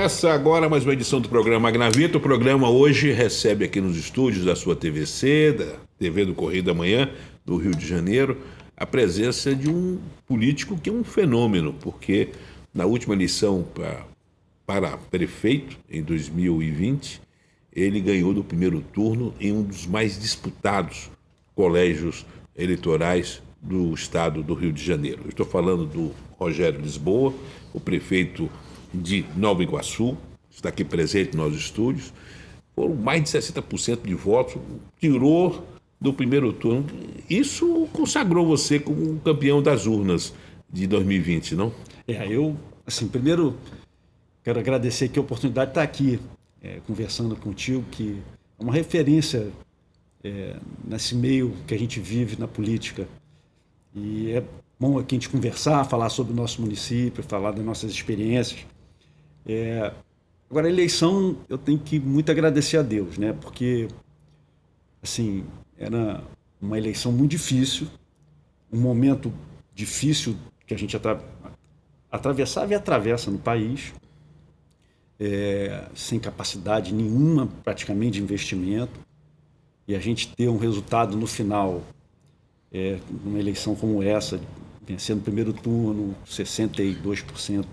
Começa agora mais uma edição do programa Graveta. O programa hoje recebe aqui nos estúdios da sua TVC, da TV do Correio da Manhã, do Rio de Janeiro, a presença de um político que é um fenômeno, porque na última eleição para prefeito, em 2020, ele ganhou do primeiro turno em um dos mais disputados colégios eleitorais do estado do Rio de Janeiro. Eu estou falando do Rogério Lisboa, o prefeito de Nova Iguaçu, está aqui presente nos nossos estúdios. Foram mais de 60% de votos, tirou do primeiro turno. Isso consagrou você como um campeão das urnas de 2020, não? Eu, primeiro quero agradecer aqui a oportunidade de estar aqui conversando contigo, que é uma referência nesse meio que a gente vive na política. E é bom aqui a gente conversar, falar sobre o nosso município, falar das nossas experiências. Agora, a eleição, eu tenho que muito agradecer a Deus, né? Porque, era uma eleição muito difícil, um momento difícil que a gente atravessava e atravessa no país, sem capacidade nenhuma, praticamente, de investimento. E a gente ter um resultado no final, numa eleição como essa, vencendo no primeiro turno, 62%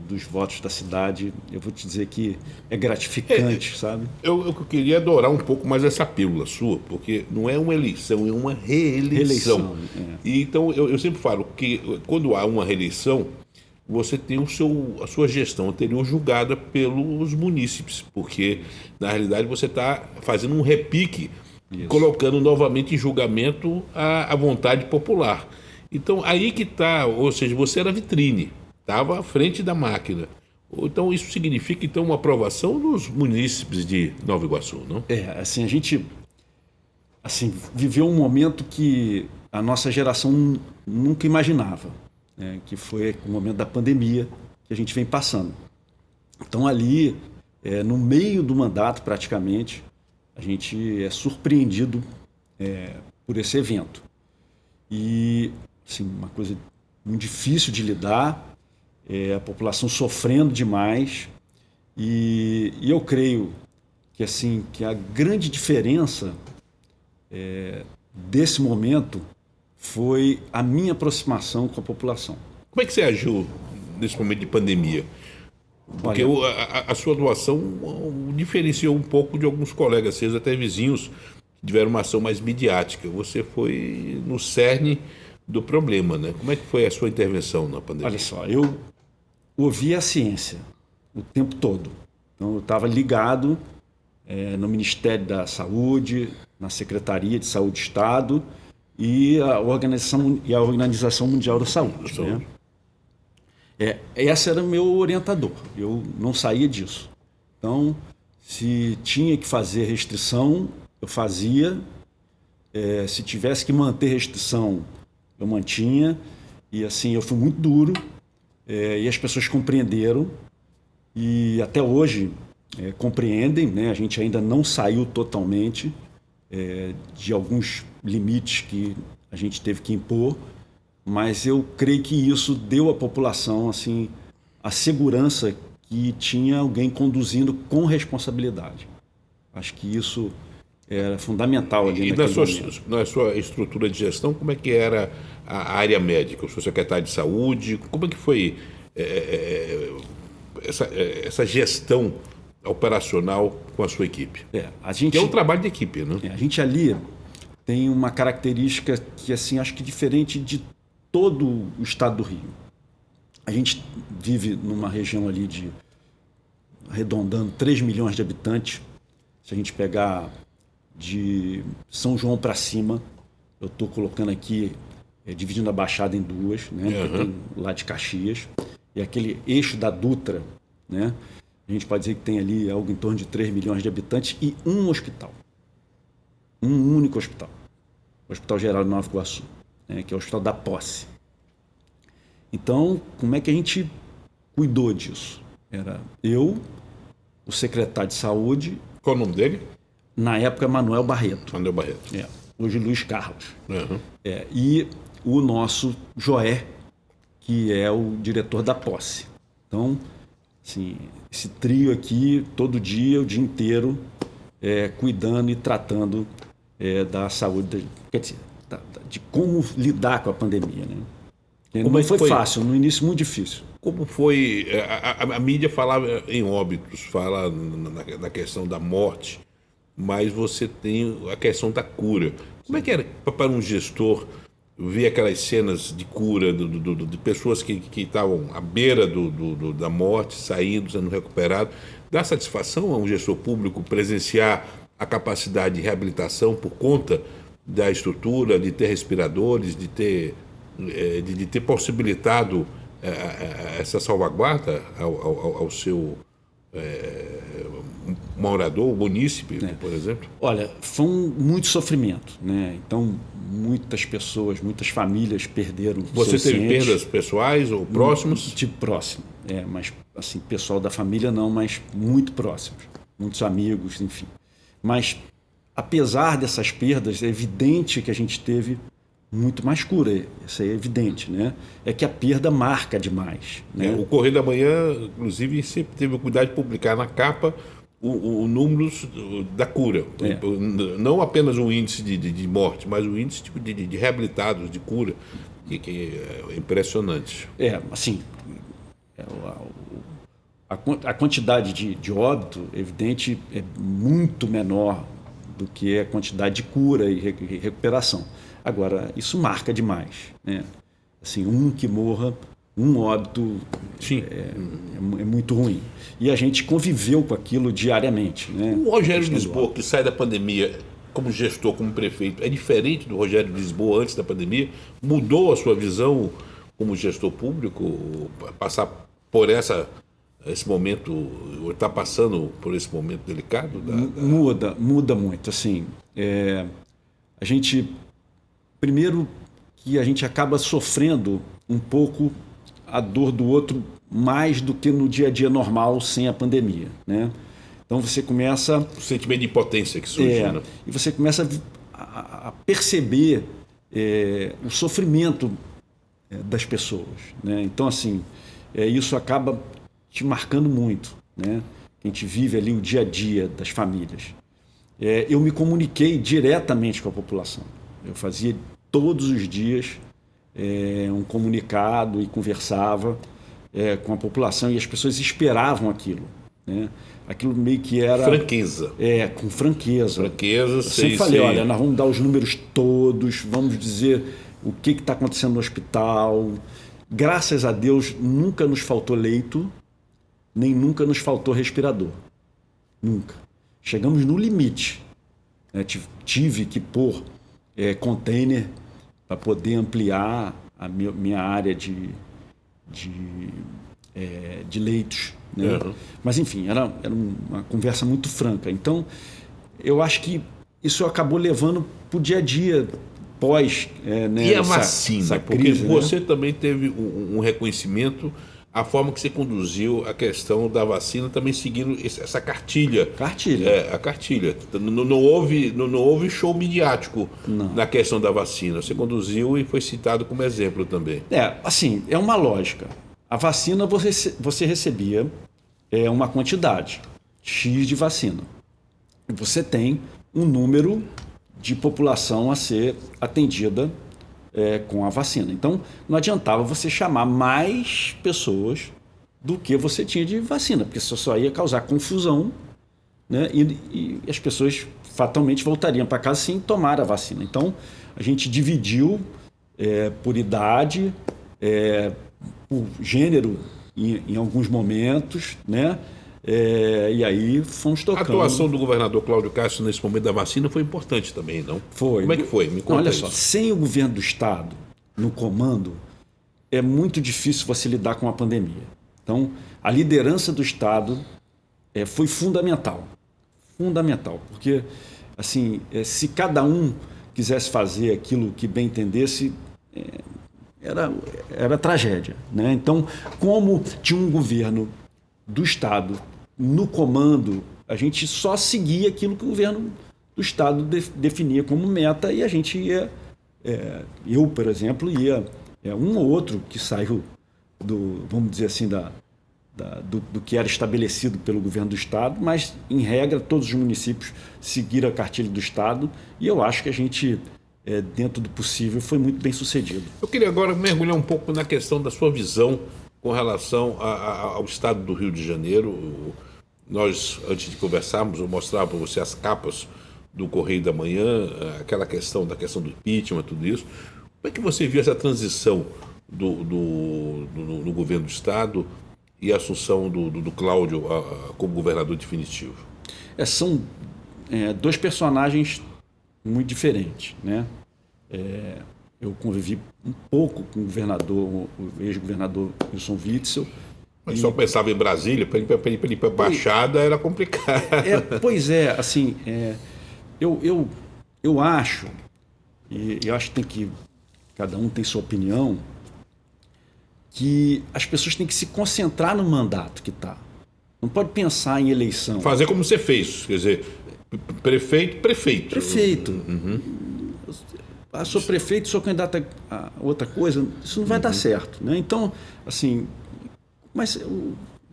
dos votos da cidade, eu vou te dizer que é gratificante, sabe? Eu queria adorar um pouco mais essa pílula sua, porque não é uma eleição, é uma reeleição. E então, eu sempre falo que quando há uma reeleição, você tem a sua gestão anterior julgada pelos munícipes, porque, na realidade, você está fazendo um repique, colocando novamente em julgamento a vontade popular. Então, aí que está, ou seja, você era vitrine, estava à frente da máquina. Então, isso significa, então, uma aprovação dos munícipes de Nova Iguaçu, não? A gente viveu um momento que a nossa geração nunca imaginava, que foi o momento da pandemia que a gente vem passando. Então, ali, no meio do mandato, praticamente, a gente é surpreendido por esse evento. E, uma coisa muito difícil de lidar, a população sofrendo demais. E eu creio que a grande diferença desse momento foi a minha aproximação com a população. Como é que você agiu nesse momento de pandemia? Porque a sua atuação diferenciou um pouco de alguns colegas seus, até vizinhos, que tiveram uma ação mais midiática. Você foi no cerne do problema, né? Como é que foi a sua intervenção na pandemia? Olha só, eu ouvi a ciência o tempo todo. Então, eu estava ligado no Ministério da Saúde, na Secretaria de Saúde do Estado e a Organização Mundial da Saúde. Né? Esse era o meu orientador, eu não saía disso. Então, se tinha que fazer restrição, eu fazia. Se tivesse que manter restrição, eu mantinha. E eu fui muito duro, e as pessoas compreenderam. E até hoje compreendem, né? A gente ainda não saiu totalmente de alguns limites que a gente teve que impor. Mas eu creio que isso deu à população a segurança que tinha alguém conduzindo com responsabilidade. Acho que isso era fundamental ali naquele momento. Na sua estrutura de gestão, como é que era a área médica? O seu secretário de saúde, como é que foi essa gestão operacional com a sua equipe? Que é um trabalho de equipe, né? A gente ali tem uma característica que, acho que diferente de todo o estado do Rio. A gente vive numa região ali arredondando 3 milhões de habitantes. Se a gente pegar de São João para cima, eu estou colocando aqui, dividindo a Baixada em duas, né? Tem lá de Caxias, e aquele eixo da Dutra, né? A gente pode dizer que tem ali algo em torno de 3 milhões de habitantes e um hospital. Um único hospital. O Hospital Geral de Nova Iguaçu. Que é o Hospital da Posse. Então, como é que a gente cuidou disso? Era eu, o secretário de saúde... Qual o nome dele? Na época, Manuel Barreto. Manuel Barreto. Hoje, Luiz Carlos. E o nosso Joé, que é o diretor da Posse. Então, Assim, esse trio aqui, todo dia, o dia inteiro, cuidando e tratando da saúde, quer dizer, de como lidar com a pandemia, né? Não foi fácil, no início muito difícil. Como foi? A mídia falava em óbitos, fala na questão da morte, mas você tem a questão da cura. Como é que era para um gestor ver aquelas cenas de cura de pessoas que estavam à beira da morte, saindo, sendo recuperados? Dá satisfação a um gestor público presenciar a capacidade de reabilitação por conta da estrutura, de ter respiradores, de ter possibilitado essa salvaguarda ao seu morador, o munícipe, por exemplo? Olha, foi muito sofrimento, né? Então, muitas pessoas, muitas famílias perderam Você seus teve entes. perdas pessoais ou próximos? Tipo próximo, mas assim, pessoal da família não, mas muito próximos, muitos amigos, enfim. Mas, apesar dessas perdas, é evidente que a gente teve muito mais cura, isso é evidente, né? É que a perda marca demais, né? O Correio da Manhã, inclusive, sempre teve o cuidado de publicar na capa o número da cura. Não apenas o índice de morte, mas o índice de reabilitados, de cura, que é impressionante. Assim, a quantidade de óbito, evidente, é muito menor do que a quantidade de cura e recuperação. Agora, isso marca demais, né? Assim, que morra, um óbito é muito ruim. E a gente conviveu com aquilo diariamente, né? O Rogério Lisboa, que sai da pandemia como gestor, como prefeito, é diferente do Rogério Lisboa antes da pandemia? Mudou a sua visão como gestor público? Passar por esse momento, ou está passando por esse momento delicado? Muda muito. Assim, a gente... Primeiro que a gente acaba sofrendo um pouco a dor do outro mais do que no dia a dia normal sem a pandemia, né? Então você começa... O sentimento de impotência que surge, né? E você começa a perceber o sofrimento das pessoas, né? Então, assim, isso acaba te marcando muito, né? A gente vive ali o dia a dia das famílias. Eu me comuniquei diretamente com a população. Eu fazia todos os dias um comunicado e conversava com a população, e as pessoas esperavam aquilo, né? Aquilo meio que era... Franqueza. Com franqueza. Eu sempre falei, olha, nós vamos dar os números todos, vamos dizer o que está acontecendo no hospital. Graças a Deus, nunca nos faltou leito, nem nunca nos faltou respirador. Nunca. Chegamos no limite. Tive que pôr container para poder ampliar a minha área de leitos, né? Uhum. Mas, enfim, era uma conversa muito franca. Então, eu acho que isso acabou levando para o dia a dia pós... E a vacina? Porque crise, você também teve um reconhecimento, a forma que você conduziu a questão da vacina, também seguindo essa cartilha. A cartilha. Não houve show midiático na questão da vacina. Você conduziu e foi citado como exemplo também. Assim, é uma lógica. A vacina você recebia uma quantidade X de vacina. Você tem um número de população a ser atendida com a vacina. Então, não adiantava você chamar mais pessoas do que você tinha de vacina, porque isso só ia causar confusão, né? E as pessoas fatalmente voltariam para casa sem tomar a vacina. Então, a gente dividiu por idade, por gênero em alguns momentos, né? E aí fomos tocando. A atuação do governador Cláudio Castro nesse momento da vacina foi importante também, não? Foi. Como é que foi? Me conta. Olha só, sem o governo do Estado no comando, é muito difícil você lidar com a pandemia. Então, a liderança do Estado foi fundamental. Fundamental, porque assim, se cada um quisesse fazer aquilo que bem entendesse, era tragédia, né? Então, como tinha um governo do Estado no comando, a gente só seguia aquilo que o governo do Estado definia como meta, e a gente ia, eu, por exemplo, ia um ou outro que saiu vamos dizer assim, da do que era estabelecido pelo governo do Estado, mas, em regra, todos os municípios seguiram a cartilha do Estado e eu acho que a gente, dentro do possível, foi muito bem sucedido. Eu queria agora mergulhar um pouco na questão da sua visão com relação ao Estado do Rio de Janeiro. Nós, antes de conversarmos, eu mostrava para você as capas do Correio da Manhã, aquela questão do impeachment, tudo isso. Como é que você viu essa transição no governo do Estado e a assunção do Cláudio como governador definitivo? São dois personagens muito diferentes, né? Eu convivi um pouco com o ex-governador Wilson Witzel. Mas só pensava em Brasília, para ir para a Baixada era complicado. Pois é, assim, eu acho, e eu acho que cada um tem sua opinião, que as pessoas têm que se concentrar no mandato que está. Não pode pensar em eleição. Fazer como você fez, quer dizer, prefeito. Prefeito. Uhum. Sou prefeito, sou candidato a outra coisa, isso não vai dar certo, né? Então, assim, mas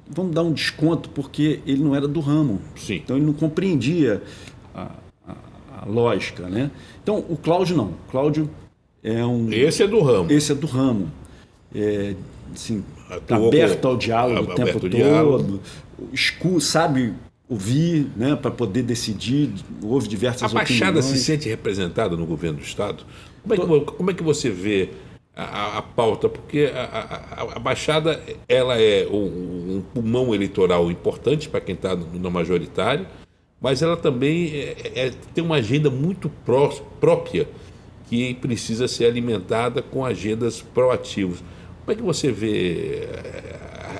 vamos dar um desconto porque ele não era do ramo. Sim. Então ele não compreendia a lógica, né? Então o Cláudio não. O Cláudio é um... Esse é do ramo. Esse é do ramo. Assim, aberto ao diálogo o tempo todo, sabe ouvir, né, para poder decidir, houve diversas opiniões. A Baixada se sente representada no governo do Estado? Como é que você vê a pauta? Porque a Baixada ela é um pulmão eleitoral importante para quem está no majoritário, mas ela também tem uma agenda muito própria que precisa ser alimentada com agendas proativas. Como é que você vê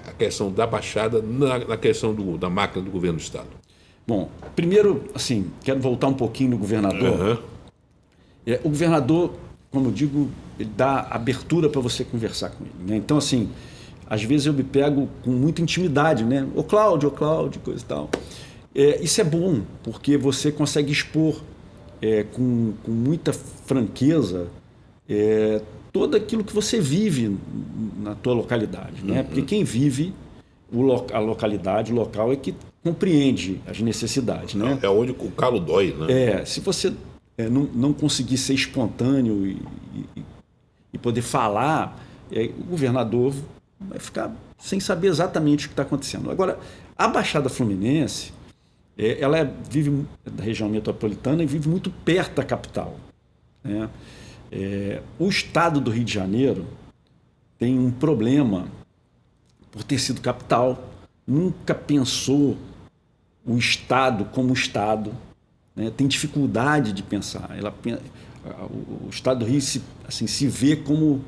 a questão da Baixada na questão da máquina do governo do Estado? Bom, primeiro, assim, quero voltar um pouquinho no governador. Uhum. O governador, como eu digo, ele dá abertura para você conversar com ele, né? Então, assim, às vezes eu me pego com muita intimidade, né? Ô Cláudio, coisa e tal. Isso é bom, porque você consegue expor com muita franqueza tudo aquilo que você vive na tua localidade, né? Porque quem vive a localidade, o local, é que compreende as necessidades, né? É onde o calo dói, né? Se você não conseguir ser espontâneo e poder falar, o governador vai ficar sem saber exatamente o que está acontecendo. Agora, a Baixada Fluminense, ela vive da região metropolitana e vive muito perto da capital, né? O Estado do Rio de Janeiro tem um problema por ter sido capital, nunca pensou o Estado como Estado, né? Tem dificuldade de pensar. O Estado do Rio se vê como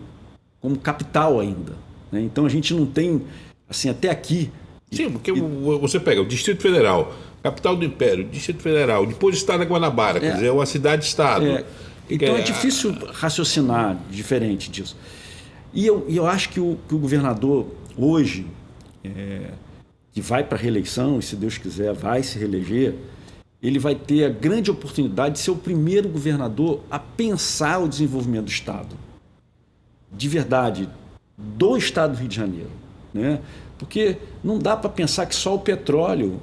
capital ainda, né? Então a gente não tem, assim, até aqui... Sim, porque você pega o Distrito Federal, capital do Império, Distrito Federal, depois o Estado da Guanabara, quer dizer, é uma cidade-estado. Então é difícil raciocinar diferente disso. E eu acho que o governador hoje, que vai para a reeleição, e se Deus quiser vai se reeleger, ele vai ter a grande oportunidade de ser o primeiro governador a pensar o desenvolvimento do Estado. De verdade, do Estado do Rio de Janeiro, né? Porque não dá para pensar que só o petróleo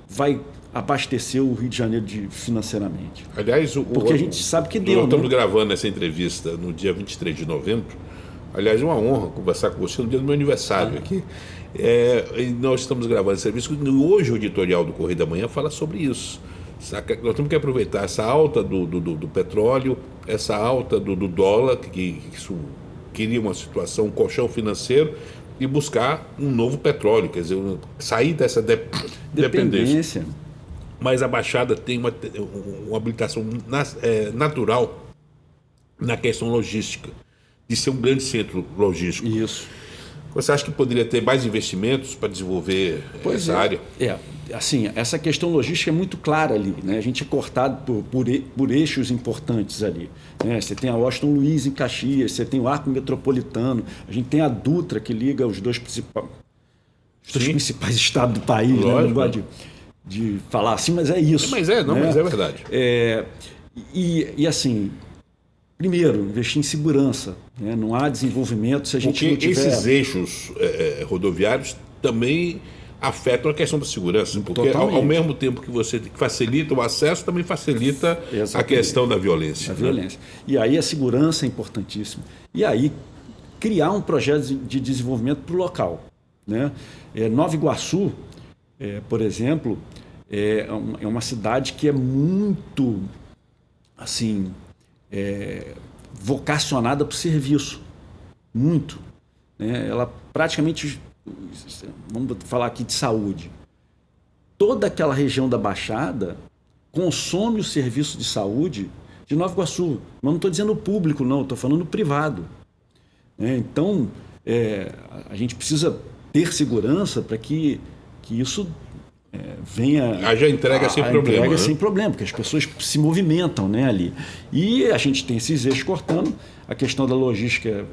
vai abastecer o Rio de Janeiro financeiramente. Aliás, porque a gente sabe que deu. Nós estamos gravando essa entrevista no dia 23 de novembro. Aliás, é uma honra conversar com você no dia do meu aniversário aqui. E nós estamos gravando essa entrevista. Hoje o editorial do Correio da Manhã fala sobre isso. Nós temos que aproveitar essa alta do petróleo, essa alta do dólar, que isso cria uma situação, um colchão financeiro, e buscar um novo petróleo, quer dizer, sair dessa dependência. Mas a Baixada tem uma habilitação natural na questão logística, de ser um grande centro logístico. Isso. Você acha que poderia ter mais investimentos para desenvolver essa área? Assim, essa questão logística é muito clara ali, né? A gente é cortado por eixos importantes ali, né? Você tem a Washington Luiz em Caxias, você tem o Arco Metropolitano, a gente tem a Dutra que liga os dois principais estados do país. Lógico, né? Não gosto de falar assim, mas é isso. Mas é verdade. E assim, primeiro, investir em segurança, né? Não há desenvolvimento se a gente não tiver... Esses eixos rodoviários também afetam a questão da segurança, porque ao mesmo tempo que você facilita o acesso, também facilita a questão da violência. A violência. E aí a segurança é importantíssima. E aí criar um projeto de desenvolvimento para o local, né? Nova Iguaçu, por exemplo, é uma cidade que é muito assim, vocacionada para o serviço, muito, né? Ela praticamente, vamos falar aqui de saúde, toda aquela região da Baixada consome o serviço de saúde de Nova Iguaçu. Mas não estou dizendo público, não, estou falando privado. Então, a gente precisa ter segurança para que isso venha... Haja entrega sem problema. Entrega, né? sem problema, porque as pessoas se movimentam, né, ali. E a gente tem esses eixos cortando, a questão da logística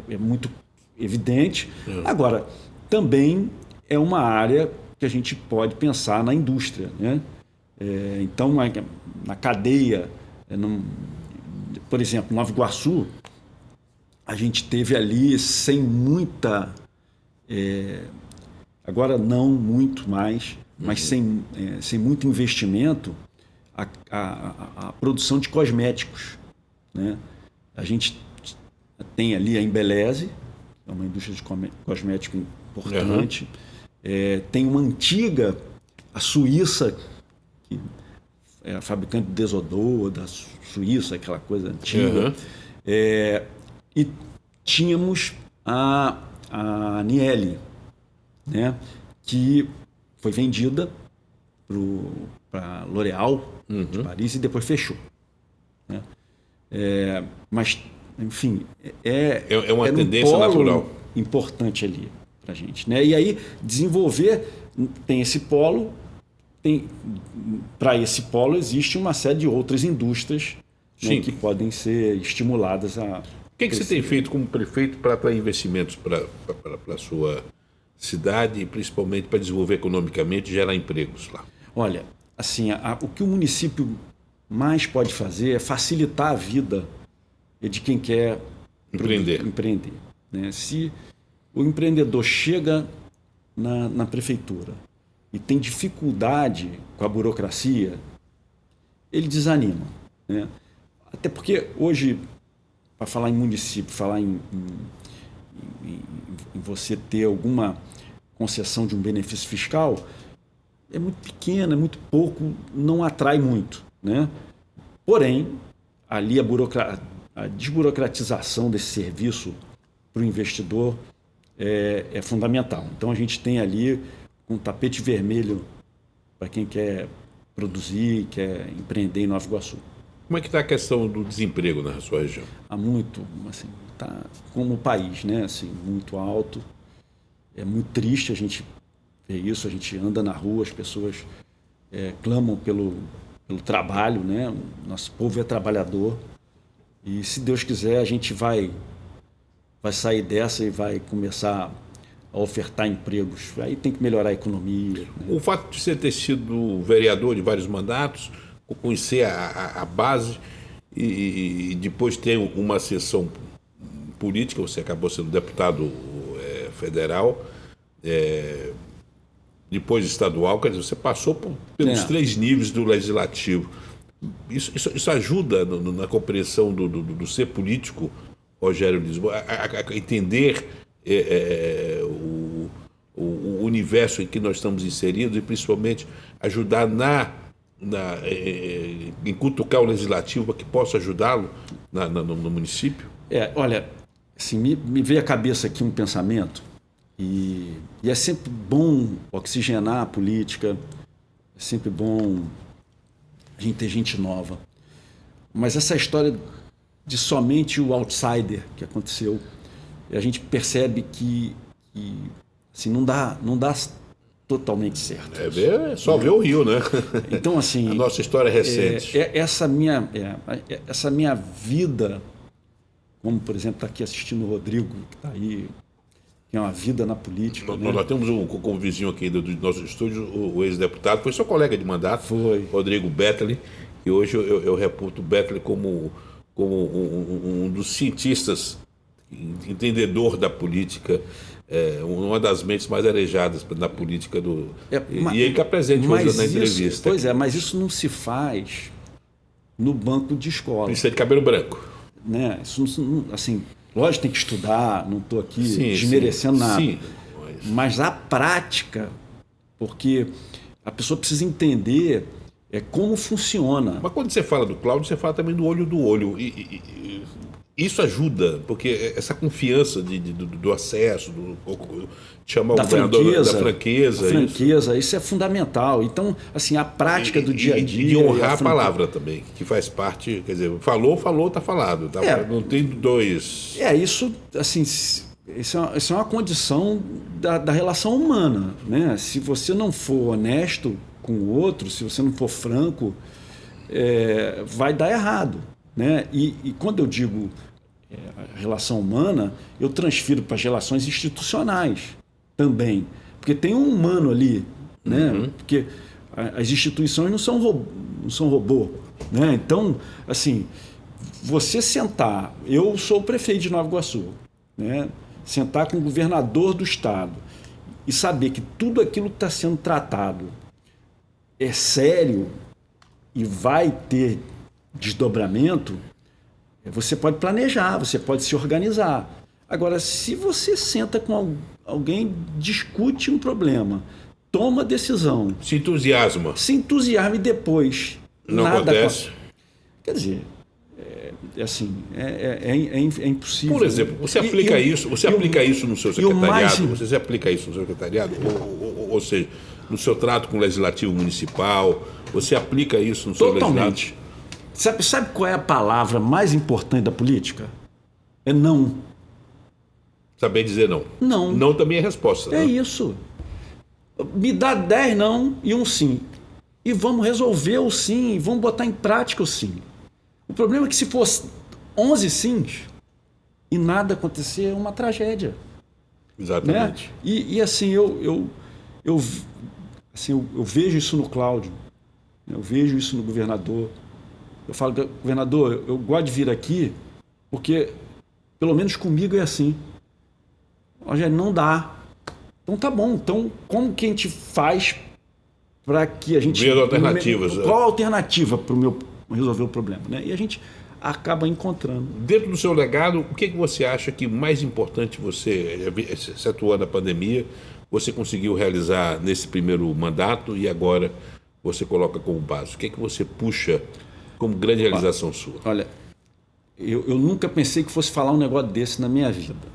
é muito evidente. Agora, também é uma área que a gente pode pensar na indústria, né? Então, na cadeia, por exemplo, Nova Iguaçu, a gente teve ali sem muita... agora não muito mais, mas sem muito investimento, a produção de cosméticos, né? A gente tem ali a Embeleze, é uma indústria de cosmético importante. Tem uma antiga, a Suíça, que é a fabricante de desodor da Suíça, aquela coisa antiga. E tínhamos a Niele, né, que foi vendida para L'Oréal de Paris e depois fechou, né? Mas, enfim, é uma tendência natural importante ali para a gente, né? E aí desenvolver, tem esse polo, para esse polo existe uma série de outras indústrias, né, que podem ser estimuladas a... O que você tem feito como prefeito para atrair investimentos para a sua cidade e principalmente para desenvolver economicamente e gerar empregos lá? Olha, assim, o que o município mais pode fazer é facilitar a vida de quem quer empreender, né? Se o empreendedor chega na prefeitura e tem dificuldade com a burocracia, ele desanima, né? Até porque hoje, para falar em município, falar em você ter alguma concessão de um benefício fiscal, é muito pequeno, é muito pouco, não atrai muito, né? Porém, ali a desburocratização desse serviço para o investidor é fundamental. Então, a gente tem ali um tapete vermelho para quem quer produzir, quer empreender em Nova Iguaçu. Como é que está a questão do desemprego na sua região? Há muito, assim, está como o país, né? Assim, muito alto. É muito triste a gente ver isso, a gente anda na rua, as pessoas clamam pelo trabalho, né? O nosso povo é trabalhador e, se Deus quiser, a gente vai sair dessa e vai começar a ofertar empregos. Aí tem que melhorar a economia, né? O fato de você ter sido vereador de vários mandatos, conhecer a base e depois ter uma ascensão política, você acabou sendo deputado federal, depois estadual, quer dizer, você passou pelos 3 níveis do legislativo. Isso ajuda na compreensão do ser político, Rogério Lisboa, a entender o universo em que nós estamos inseridos e principalmente ajudar em cutucar o legislativo para que possa ajudá-lo no município? Olha, assim, me veio à cabeça aqui um pensamento e é sempre bom oxigenar a política, é sempre bom a gente ter gente nova. Mas essa história de somente o outsider que aconteceu, a gente percebe que assim, não dá totalmente certo. Só ver o Rio, né? Então, assim, a nossa história é recente. Essa minha vida, como, por exemplo, está aqui assistindo o Rodrigo, que está aí, que é uma vida na política. Nós temos como vizinho aqui do nosso estúdio, o ex-deputado, foi seu colega de mandato, Rodrigo Betley, e hoje eu reputo o Betley como um dos cientistas entendedor da política, uma das mentes mais arejadas da política e ele está presente hoje na entrevista. Pois é, mas isso não se faz no banco de escola. Precisa de cabelo branco. Né? Isso não, assim, lógico, tem que estudar, não estou aqui desmerecendo nada. Sim, mas a prática, porque a pessoa precisa entender como funciona. Mas quando você fala do Cláudio, você fala também do olho do olho. Isso ajuda, porque essa confiança do acesso, chama o governador da franqueza. A franqueza, isso é fundamental. Então, assim, a prática do dia a dia. E honrar a palavra também, que faz parte, quer dizer, falou, está falado. Tá? Não tem dois. Isso, assim, isso é uma condição da relação humana, né? Se você não for honesto com o outro, se você não for franco, vai dar errado. Né? E quando eu digo relação humana, eu transfiro para as relações institucionais também. Porque tem um humano ali. Né? Porque as instituições não são robô. Né? Então, assim, você sentar... Eu sou o prefeito de Nova Iguaçu. Né? Sentar com o governador do estado e saber que tudo aquilo que está sendo tratado é sério e vai ter desdobramento, você pode planejar, você pode se organizar. Agora, se você senta com alguém, discute um problema, toma decisão... Se entusiasma e depois... Não acontece. Quer dizer, é impossível. Por exemplo, você aplica isso no seu secretariado? Você aplica isso no seu secretariado? Ou seja, no seu trato com o legislativo municipal? Você aplica isso no seu legislativo? Sabe qual é a palavra mais importante da política? É não. Saber dizer não. Não. Não também é resposta. É isso. Me dá 10 não e um sim. E vamos resolver o sim, vamos botar em prática o sim. O problema é que se fosse 11 sims e nada acontecer, é uma tragédia. Exatamente. Né? E assim, eu vejo isso no Cláudio, eu vejo isso no governador. Eu falo, governador, eu gosto de vir aqui porque, pelo menos comigo é assim. Rogério, não dá. Então tá bom. Então, como que a gente faz para que a gente... Ver alternativas. Qual a alternativa para resolver o problema? Né? E a gente acaba encontrando. Dentro do seu legado, o que você acha que mais importante você, atuando na pandemia, você conseguiu realizar nesse primeiro mandato e agora você coloca como base? O que você puxa como grande realização sua? Olha, eu nunca pensei que fosse falar um negócio desse na minha vida,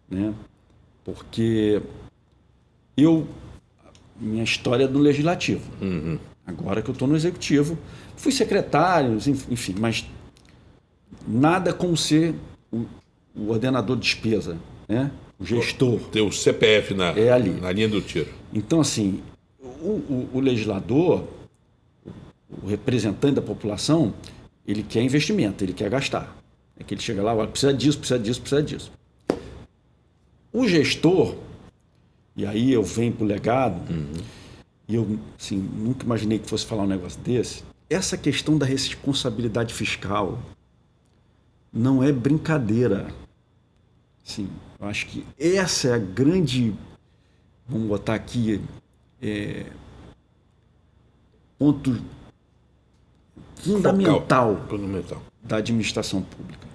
né? Porque minha história é do legislativo. Agora que eu estou no executivo, fui secretário, enfim, mas nada como ser o ordenador de despesa, né? O gestor. Ter o CPF na linha do tiro. Então, assim, o legislador, o representante da população, ele quer investimento, ele quer gastar. É que ele chega lá, olha, precisa disso, precisa disso, precisa disso. O gestor, e aí eu venho para o legado, e eu assim, nunca imaginei que fosse falar um negócio desse, essa questão da responsabilidade fiscal não é brincadeira. Assim, eu acho que essa é a grande, vamos botar aqui, ponto fundamental da administração pública.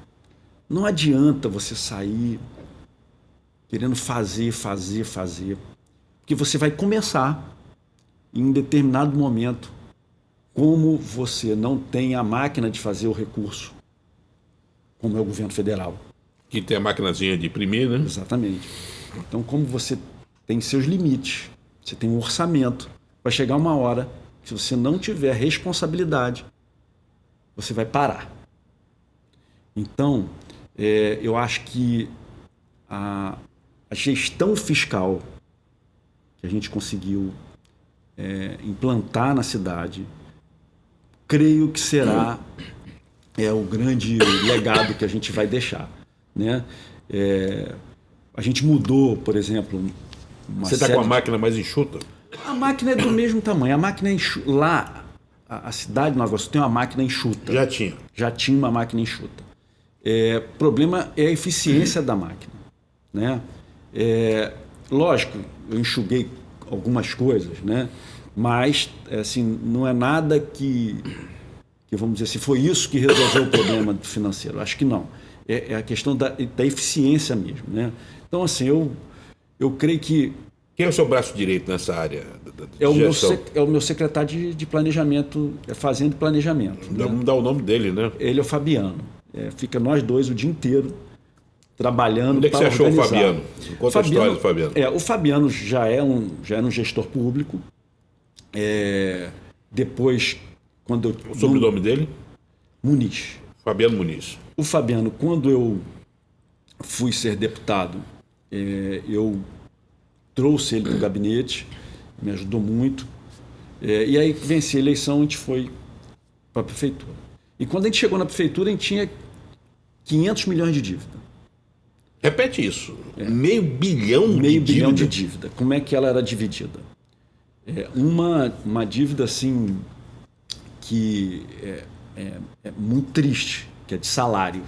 Não adianta você sair querendo fazer, porque você vai começar e em determinado momento, como você não tem a máquina de fazer o recurso, como é o governo federal. Que tem a maquinazinha de imprimir, né? Exatamente. Então, como você tem seus limites, você tem um orçamento, vai chegar uma hora que se você não tiver responsabilidade, você vai parar. Então, eu acho que a gestão fiscal que a gente conseguiu implantar na cidade, creio que será o grande legado que a gente vai deixar. Né? A gente mudou, por exemplo... Você está com a máquina mais enxuta? A máquina é do mesmo tamanho. A máquina lá, a cidade de Nova Iguaçu tem uma máquina enxuta. Já tinha? Já tinha uma máquina enxuta. O problema é a eficiência da máquina, né? Lógico, eu enxuguei algumas coisas, né? Mas assim, não é nada que vamos dizer assim, foi isso que resolveu o problema financeiro. Acho que não. É a questão da eficiência mesmo, né? Então, assim, eu creio que... Quem é o seu braço direito nessa área É o meu secretário de planejamento, Fazenda e Planejamento. Vamos dar o nome dele, né? Ele é o Fabiano. Fica nós dois o dia inteiro trabalhando. Onde é que você achou o Fabiano? Conta a história do Fabiano. O Fabiano já era um gestor público. Depois, quando eu... O sobrenome dele? Muniz. Fabiano Muniz. O Fabiano, quando eu fui ser deputado, eu trouxe ele para o gabinete, me ajudou muito. E aí, venci a eleição, a gente foi para a prefeitura. E quando a gente chegou na prefeitura, a gente tinha 500 milhões de dívida. Repete isso. Meio bilhão de dívida. Como é que ela era dividida? Uma dívida assim que é muito triste, que é de salário.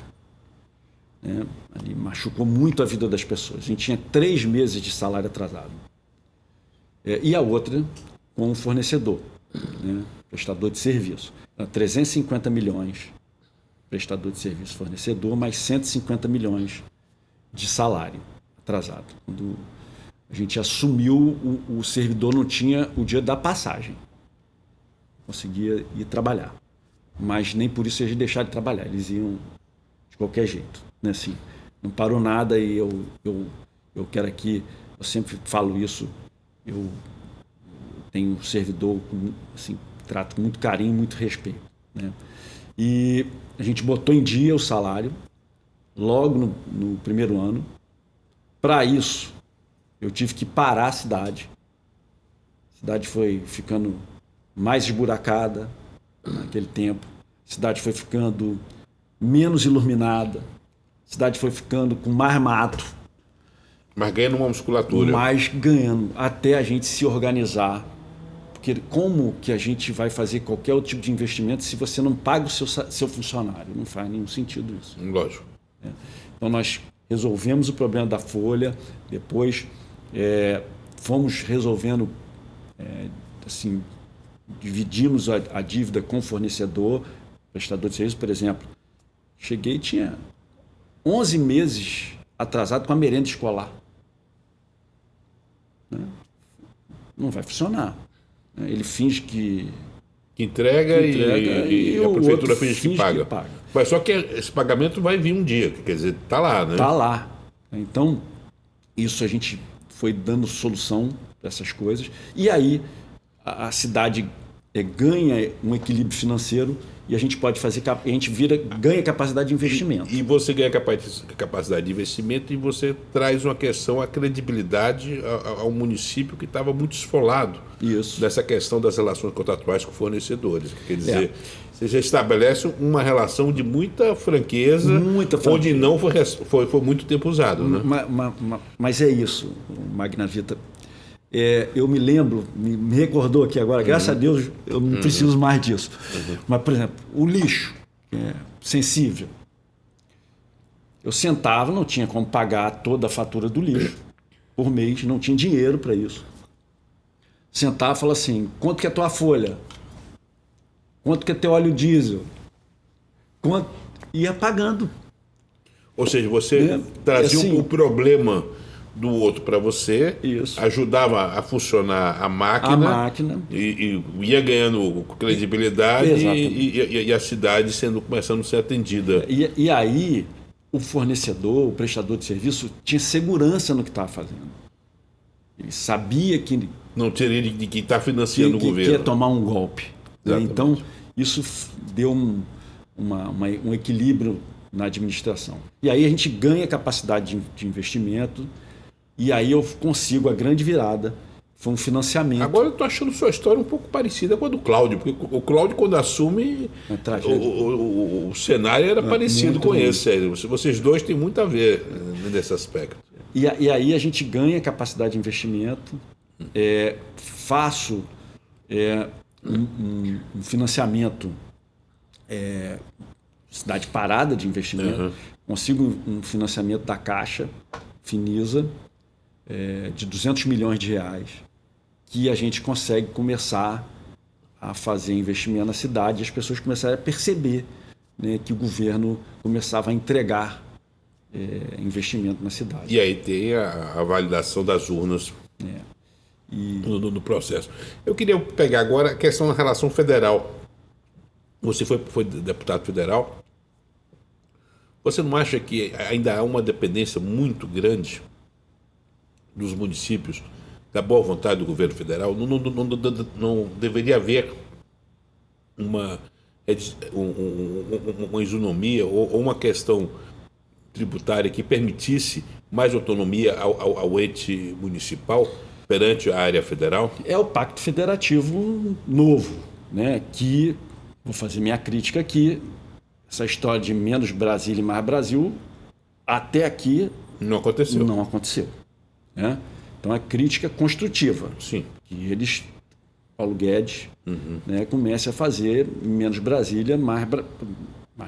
Né? Ali machucou muito a vida das pessoas. A gente tinha 3 meses de salário atrasado. E a outra com o fornecedor, né? Prestador de serviço. 350 milhões prestador de serviço fornecedor, mais 150 milhões de salário atrasado. Quando a gente assumiu, o servidor não tinha o dia da passagem. Conseguia ir trabalhar. Mas nem por isso eles deixaram de trabalhar. Eles iam de qualquer jeito. Né? Assim, não parou nada e eu quero aqui, eu sempre falo isso, eu tenho um servidor, assim, trato com muito carinho, muito respeito. Né? E a gente botou em dia o salário logo no primeiro ano. Para isso, eu tive que parar a cidade. A cidade foi ficando mais esburacada naquele tempo. A cidade foi ficando menos iluminada. A cidade foi ficando com mais mato. Mas ganhando uma musculatura. Mas ganhando, até a gente se organizar. Porque como que a gente vai fazer qualquer outro tipo de investimento se você não paga o seu funcionário? Não faz nenhum sentido isso. Lógico. Então nós resolvemos o problema da folha, depois fomos resolvendo, assim, dividimos a dívida com o fornecedor, prestador de serviço, por exemplo. Cheguei e tinha 11 meses atrasado com a merenda escolar. Não vai funcionar. Ele finge que entrega e a prefeitura finge que paga. Mas só que esse pagamento vai vir um dia, quer dizer, está lá, né? Está lá. Então, isso a gente foi dando solução para essas coisas. E aí a cidade ganha um equilíbrio financeiro e a gente pode fazer, a gente ganha capacidade de investimento. E você ganha capacidade de investimento e você traz uma questão, a credibilidade ao município que estava muito esfolado dessa questão das relações contratuais com fornecedores. Quer dizer, você já estabelece uma relação de muita franqueza, onde não foi muito tempo usado. Né? Mas é isso, Magnavita. Eu me lembro, me recordou aqui agora, graças a Deus eu não preciso mais disso. Mas, por exemplo, o lixo, que é sensível. Eu sentava, não tinha como pagar toda a fatura do lixo por mês, não tinha dinheiro para isso. Sentava e falava assim, quanto que é a tua folha? Quanto que é teu óleo diesel? Ia pagando. Ou seja, você trazia assim, o problema do outro para você, ajudava a funcionar a máquina e ia ganhando credibilidade e a cidade começando a ser atendida. E aí o fornecedor, o prestador de serviço tinha segurança no que estava fazendo. Ele sabia que não teria de quem está financiando o governo. Que ia tomar um golpe. Então isso deu um equilíbrio na administração. E aí a gente ganha capacidade de investimento. E aí eu consigo a grande virada, foi um financiamento. Agora eu estou achando sua história um pouco parecida com a do Cláudio, porque o Cláudio, quando assume, o cenário era parecido com esse. Vocês dois têm muito a ver nesse aspecto. E aí a gente ganha capacidade de investimento, faço um financiamento cidade parada de investimento, consigo um financiamento da Caixa, Finisa, de 200 milhões de reais, que a gente consegue começar a fazer investimento na cidade e as pessoas começaram a perceber, né, que o governo começava a entregar investimento na cidade. E aí tem a validação das urnas no processo. Eu queria pegar agora a questão da relação federal. Você foi deputado federal. Você não acha que ainda há uma dependência muito grande dos municípios da boa vontade do governo federal? Não deveria haver uma isonomia ou uma questão tributária que permitisse mais autonomia ao ente municipal perante a área federal? É o Pacto Federativo novo, né? Que, vou fazer minha crítica aqui, essa história de menos Brasília e mais Brasil, até aqui não aconteceu. Não aconteceu, né? Então é crítica construtiva. Sim. Que eles, Paulo Guedes, né, comece a fazer menos Brasília, mais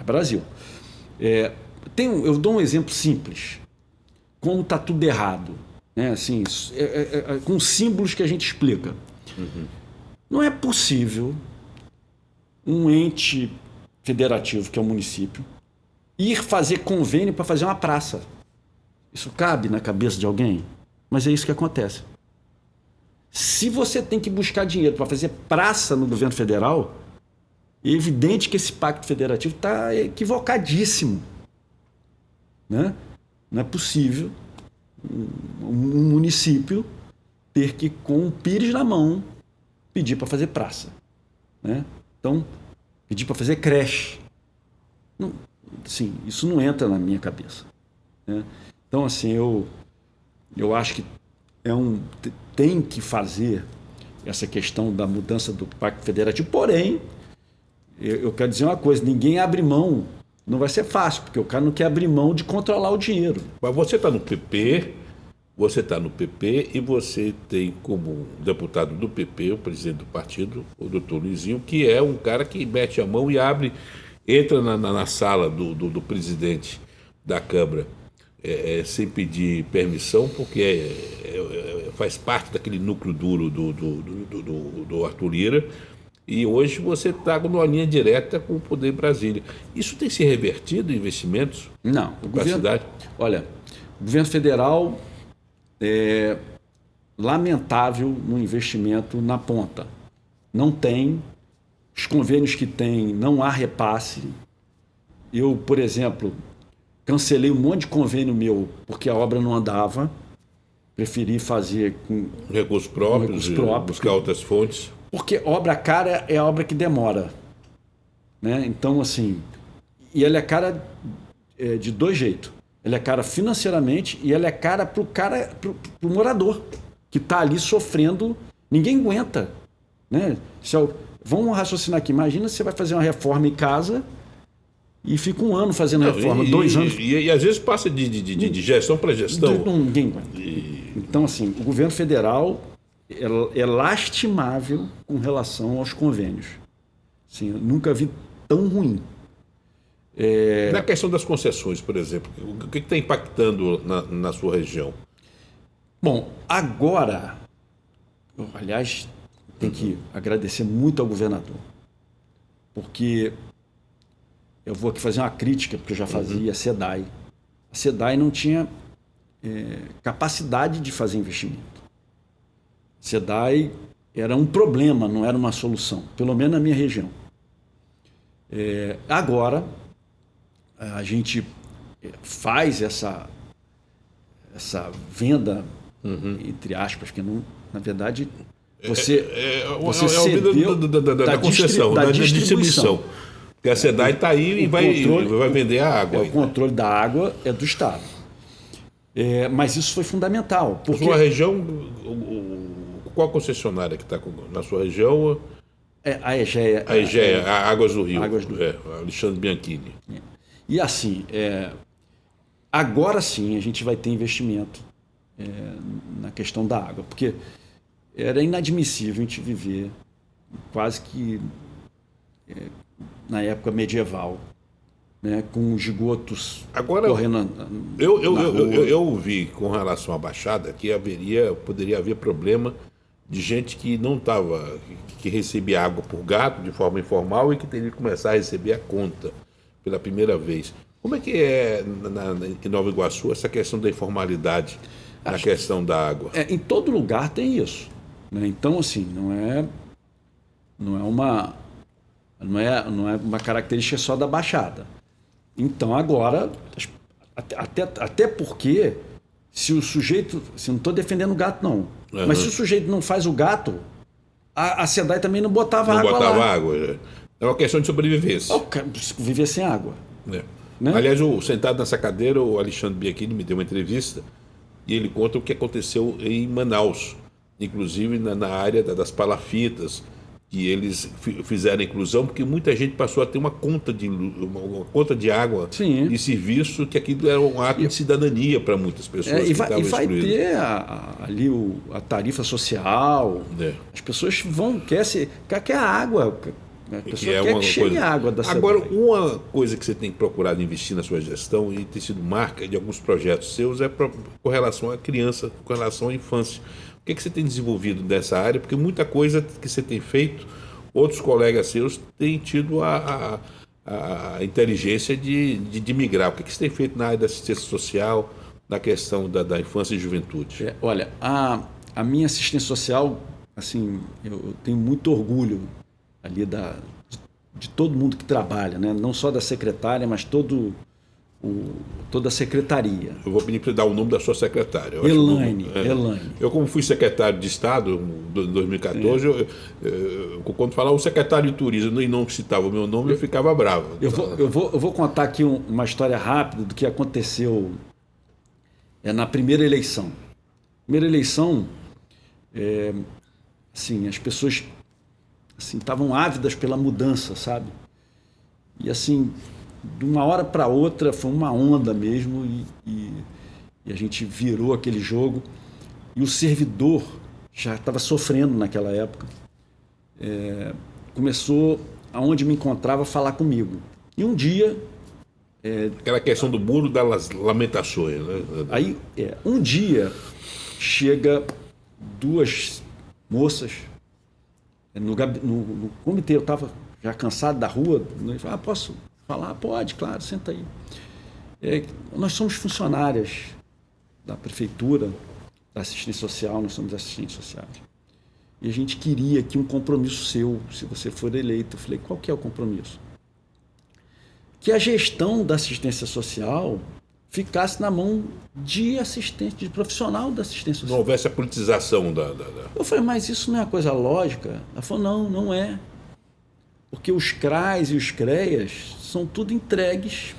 Brasil. Eu dou um exemplo simples. Como está tudo errado, né? Assim, com símbolos que a gente explica. Não é possível um ente federativo, que é o município, ir fazer convênio para fazer uma praça. Isso cabe na cabeça de alguém? Mas é isso que acontece. Se você tem que buscar dinheiro para fazer praça no governo federal, é evidente que esse pacto federativo está equivocadíssimo, né? Não é possível um município ter que, com o pires na mão, pedir para fazer praça, né? Então, pedir para fazer creche. Não, assim, isso não entra na minha cabeça, né? Então, assim, eu acho que tem que fazer essa questão da mudança do Pacto Federativo. Porém, eu quero dizer uma coisa, ninguém abre mão. Não vai ser fácil, porque o cara não quer abrir mão de controlar o dinheiro. Mas você está no PP, e você tem como deputado do PP, o presidente do partido, o doutor Luizinho, que é um cara que mete a mão e entra na sala do presidente da Câmara sem pedir permissão, porque faz parte daquele núcleo duro do Arthur Lira. E hoje você está numa linha direta com o Poder Brasília. Isso tem se revertido em investimentos? Não. Para a cidade? Olha, o governo federal é lamentável no investimento na ponta. Não tem. Os convênios que tem, não há repasse. Eu, por exemplo, cancelei um monte de convênio meu porque a obra não andava. Preferi fazer com recursos próprios, buscar outras fontes. Porque obra cara é a obra que demora, né? Então, assim, e ela é cara de dois jeitos. Ela é cara financeiramente e ela é cara pro morador que está ali sofrendo. Ninguém aguenta, né? Vamos raciocinar aqui. Imagina se você vai fazer uma reforma em casa e fica um ano fazendo reforma, 2 anos. E às vezes passa de gestão para gestão. Ninguém aguenta. Então, assim, o governo federal é lastimável com relação aos convênios. Assim, eu nunca vi tão ruim. Na questão das concessões, por exemplo, o que está impactando na sua região? Bom, agora, aliás, tem que agradecer muito ao governador, porque eu vou aqui fazer uma crítica, porque eu já fazia a SEDAI. A SEDAI não tinha capacidade de fazer investimento. A SEDAI era um problema, não era uma solução, pelo menos na minha região. Agora, a gente faz essa venda, entre aspas, que não, na verdade, você cedeu da concessão, da distribuição. Porque a SEDAI está aí e vai vender a água. O controle da água é do Estado. Mas isso foi fundamental. Porque... Sua região, qual concessionária que está na sua região? A EGEA. A EGEA, a Águas do Rio. Águas do Rio. Alexandre Bianchini. E assim, agora sim a gente vai ter investimento na questão da água, porque era inadmissível a gente viver quase que na época medieval, né, com os esgotos Agora, correndo eu vi com relação à Baixada que poderia haver problema de gente que não estava, que recebia água por gato de forma informal e que teria que começar a receber a conta pela primeira vez. Como é que é em Nova Iguaçu essa questão da informalidade na questão da água? Em todo lugar tem isso, né? Então, assim, não é uma característica só da Baixada. Então, agora, até porque, se o sujeito... não estou defendendo o gato, não. Uhum. Mas se o sujeito não faz o gato, a SEDAI também não botava água lá. Não botava água. É uma questão de sobrevivência. Viver sem água. Né? Aliás, sentado nessa cadeira, o Alexandre Bianchini me deu uma entrevista e ele conta o que aconteceu em Manaus, inclusive na área das palafitas, que eles fizeram a inclusão, porque muita gente passou a ter uma conta de água. Sim. E serviço, que aquilo era um ato de cidadania para muitas pessoas. E vai ter ali a tarifa social. As pessoas quer a água. A pessoa quer que chegue a água da cidade. Agora, uma coisa que você tem procurado investir na sua gestão e tem sido marca de alguns projetos seus é com relação à criança, com relação à infância. O que você tem desenvolvido nessa área? Porque muita coisa que você tem feito, outros colegas seus têm tido a inteligência de migrar. O que você tem feito na área da assistência social, na questão da infância e juventude? Olha, a minha assistência social, assim, eu tenho muito orgulho ali de todo mundo que trabalha, né? Não só da secretária, mas toda a secretaria. Eu vou pedir para você dar o nome da sua secretária. Elaine. Eu, como fui secretário de Estado em 2014, quando falava o secretário de turismo e não citava o meu nome, eu ficava bravo. Eu vou contar aqui uma história rápida do que aconteceu na primeira eleição. Primeira eleição, assim, as pessoas assim, estavam ávidas pela mudança, sabe? E assim, de uma hora para outra foi uma onda mesmo e a gente virou aquele jogo e o servidor já estava sofrendo naquela época. Começou, aonde me encontrava, a falar comigo. E um dia... Aquela questão do muro das lamentações, né? Aí, um dia, chega duas moças no comitê. Eu estava já cansado da rua. Ele falou, posso falar? Pode, claro, senta aí. Nós somos funcionárias da prefeitura, da assistência social, nós somos assistentes sociais. E a gente queria aqui um compromisso seu, se você for eleito. Eu falei, qual que é o compromisso? Que a gestão da assistência social ficasse na mão de assistente, de profissional da assistência social. Não houvesse a politização da... Eu falei, mas isso não é uma coisa lógica? Ela falou, não é. Porque os CRAs e os CREAs são tudo entregues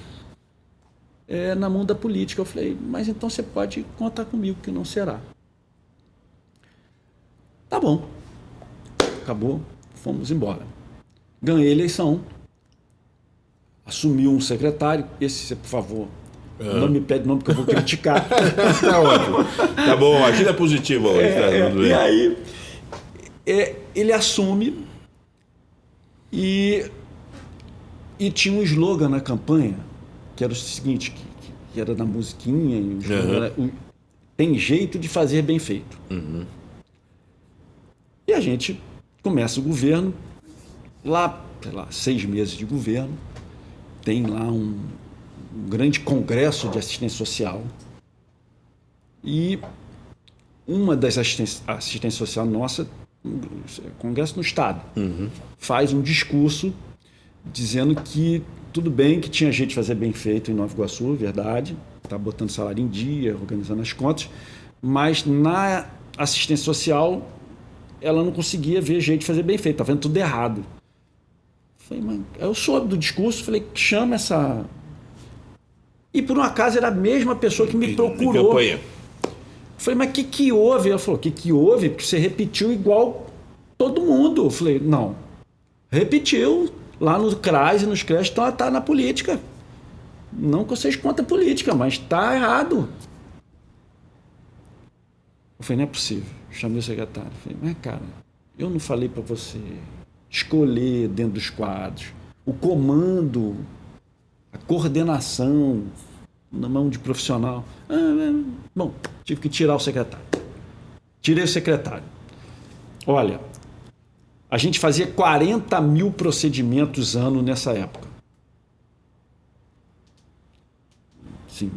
na mão da política. Eu falei, mas então você pode contar comigo que não será. Tá bom. Acabou, fomos embora. Ganhei a eleição. Assumiu um secretário. Esse, por favor, não me pede nome que eu vou criticar. Tá ótimo. Tá bom, a agenda é positiva hoje. E aí, ele assume e tinha um slogan na campanha, que era o seguinte, que era na musiquinha, e o slogan era, tem jeito de fazer bem feito. Uhum. E a gente começa o governo, lá, sei lá, 6 meses de governo, tem lá um grande congresso de assistência social e uma das assistência social nossa, congresso no estado, faz um discurso dizendo que tudo bem, que tinha jeito de fazer bem feito em Nova Iguaçu, verdade, está botando salário em dia, organizando as contas, mas na assistência social ela não conseguia ver jeito de fazer bem feito, estava vendo tudo errado. Falei, mas eu soube do discurso, falei, chama essa... E por um acaso era a mesma pessoa que me procurou. Falei, mas o que houve? Ela falou, o que houve? Porque você repetiu igual todo mundo. Eu falei, não. Repetiu lá no CRAS e nos CREAS, tá na política. Não que vocês contem política, mas tá errado. Eu falei, não é possível. Chamei o secretário. Falei, mas cara, eu não falei para você escolher dentro dos quadros o comando, a coordenação na mão de profissional. Bom, tive que tirar o secretário. Tirei o secretário. Olha, a gente fazia 40 mil procedimentos ano nessa época. Sim.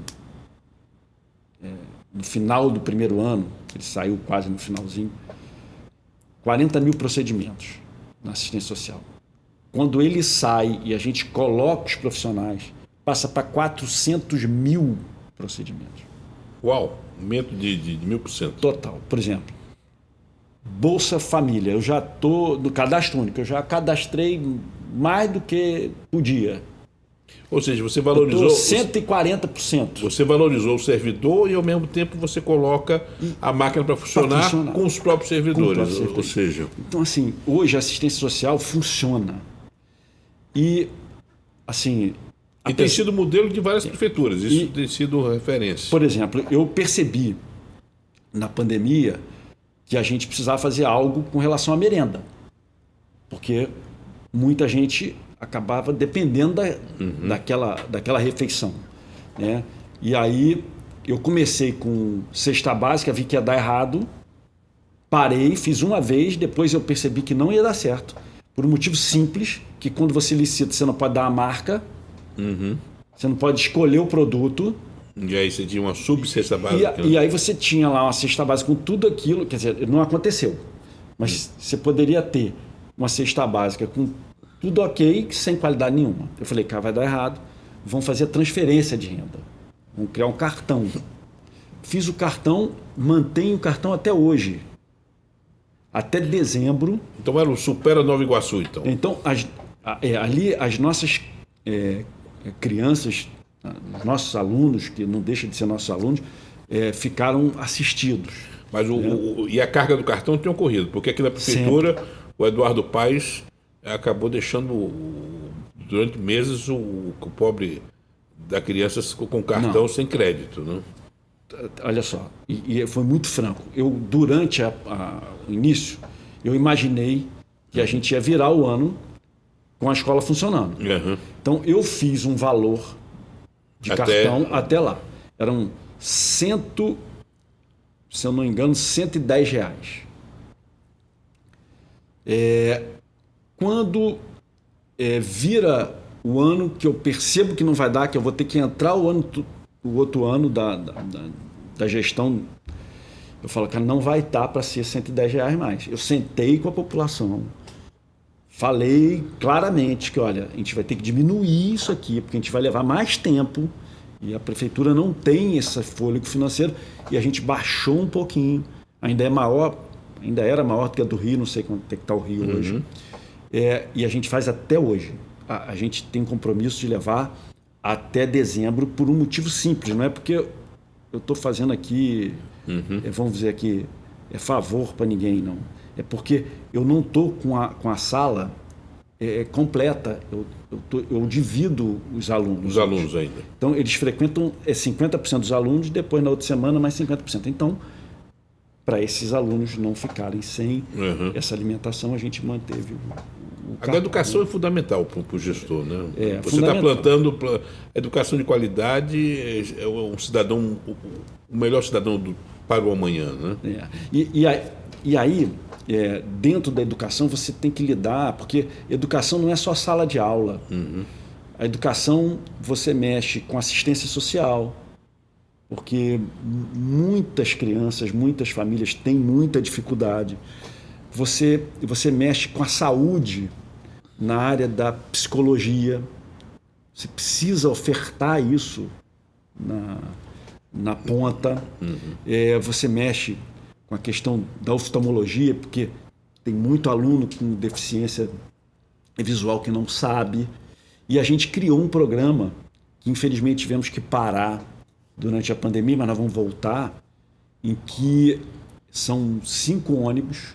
No final do primeiro ano, ele saiu quase no finalzinho, 40 mil procedimentos na assistência social. Quando ele sai e a gente coloca os profissionais, passa para 400 mil procedimentos. Uau, aumento de 1000%. Total. Por exemplo, Bolsa Família, eu já estou no cadastro único, eu já cadastrei mais do que podia. Ou seja, você valorizou 140%. Você valorizou o servidor e ao mesmo tempo você coloca a máquina para funcionar com os próprios servidores. Ou seja, então assim, hoje a assistência social funciona. E assim, e tem sido modelo de várias prefeituras, isso tem sido referência. Por exemplo, eu percebi na pandemia que a gente precisava fazer algo com relação à merenda. Porque muita gente acabava dependendo daquela refeição, né? E aí eu comecei com cesta básica, vi que ia dar errado, parei, fiz uma vez, depois eu percebi que não ia dar certo, por um motivo simples, que quando você licita, você não pode dar a marca, você não pode escolher o produto. E aí você tinha uma subcesta básica. E aí você tinha lá uma cesta básica com tudo aquilo, quer dizer, não aconteceu, mas você poderia ter uma cesta básica com tudo ok, sem qualidade nenhuma. Eu falei, cara, vai dar errado. Vamos fazer transferência de renda. Vamos criar um cartão. Fiz o cartão, mantenho o cartão até hoje. Até dezembro. Então era o Supera Nova Iguaçu, então. Então, ali as nossas crianças, nossos alunos, que não deixam de ser nossos alunos, ficaram assistidos. Mas e a carga do cartão tem ocorrido, porque aqui na prefeitura, o Eduardo Paes acabou deixando durante meses o pobre da criança com cartão sem crédito, né? Olha só, e foi muito franco. Eu, durante o início, eu imaginei que a gente ia virar o ano com a escola funcionando. Então, eu fiz um valor de cartão até lá. Eram se eu não me engano, R$110. Quando vira o ano que eu percebo que não vai dar, que eu vou ter que entrar o outro ano da gestão, eu falo, cara, não vai estar para ser R$110 mais. Eu sentei com a população, falei claramente que, olha, a gente vai ter que diminuir isso aqui, porque a gente vai levar mais tempo e a prefeitura não tem esse fôlego financeiro, e a gente baixou um pouquinho. Ainda era maior do que a do Rio, não sei quanto é que está o Rio hoje. E a gente faz até hoje. A gente tem compromisso de levar até dezembro por um motivo simples. Não é porque eu estou fazendo aqui, vamos dizer aqui, favor para ninguém, não. É porque eu não estou com a sala completa. Eu divido os alunos. Os alunos ainda. Então, eles frequentam 50% dos alunos, depois na outra semana mais 50%. Então, para esses alunos não ficarem sem essa alimentação, a gente manteve a educação é fundamental para o gestor, né? Você está fundamental. plantando educação de qualidade, é um cidadão, o melhor cidadão para o amanhã, né? E aí, dentro da educação, você tem que lidar, porque educação não é só sala de aula. A educação, você mexe com assistência social, porque muitas crianças, muitas famílias têm muita dificuldade. Você mexe com a saúde na área da psicologia. Você precisa ofertar isso na ponta. Você mexe com a questão da oftalmologia, porque tem muito aluno com deficiência visual que não sabe. E a gente criou um programa que, infelizmente, tivemos que parar durante a pandemia, mas nós vamos voltar, em que são 5 ônibus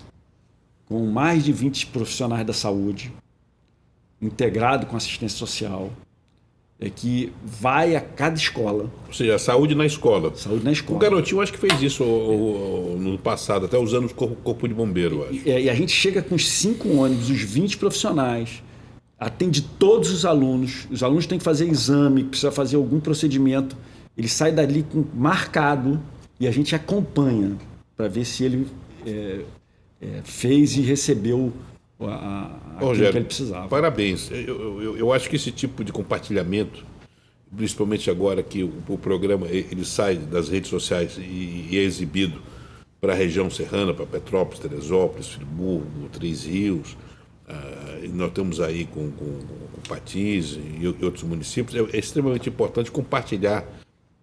com mais de 20 profissionais da saúde, integrado com assistência social, que vai a cada escola. Ou seja, saúde na escola. Saúde na escola. O Garotinho acho que fez isso no passado, até usando o corpo de bombeiro, eu acho. E a gente chega com os 5 ônibus, os 20 profissionais, atende todos os alunos têm que fazer exame, precisa fazer algum procedimento, ele sai dali marcado e a gente acompanha para ver se ele fez e recebeu aquilo que ele precisava. Parabéns. Eu acho que esse tipo de compartilhamento, principalmente agora que o programa ele sai das redes sociais e é exibido para a região serrana, para Petrópolis, Teresópolis, Friburgo, Três Rios, nós estamos aí com Patins e outros municípios, é extremamente importante compartilhar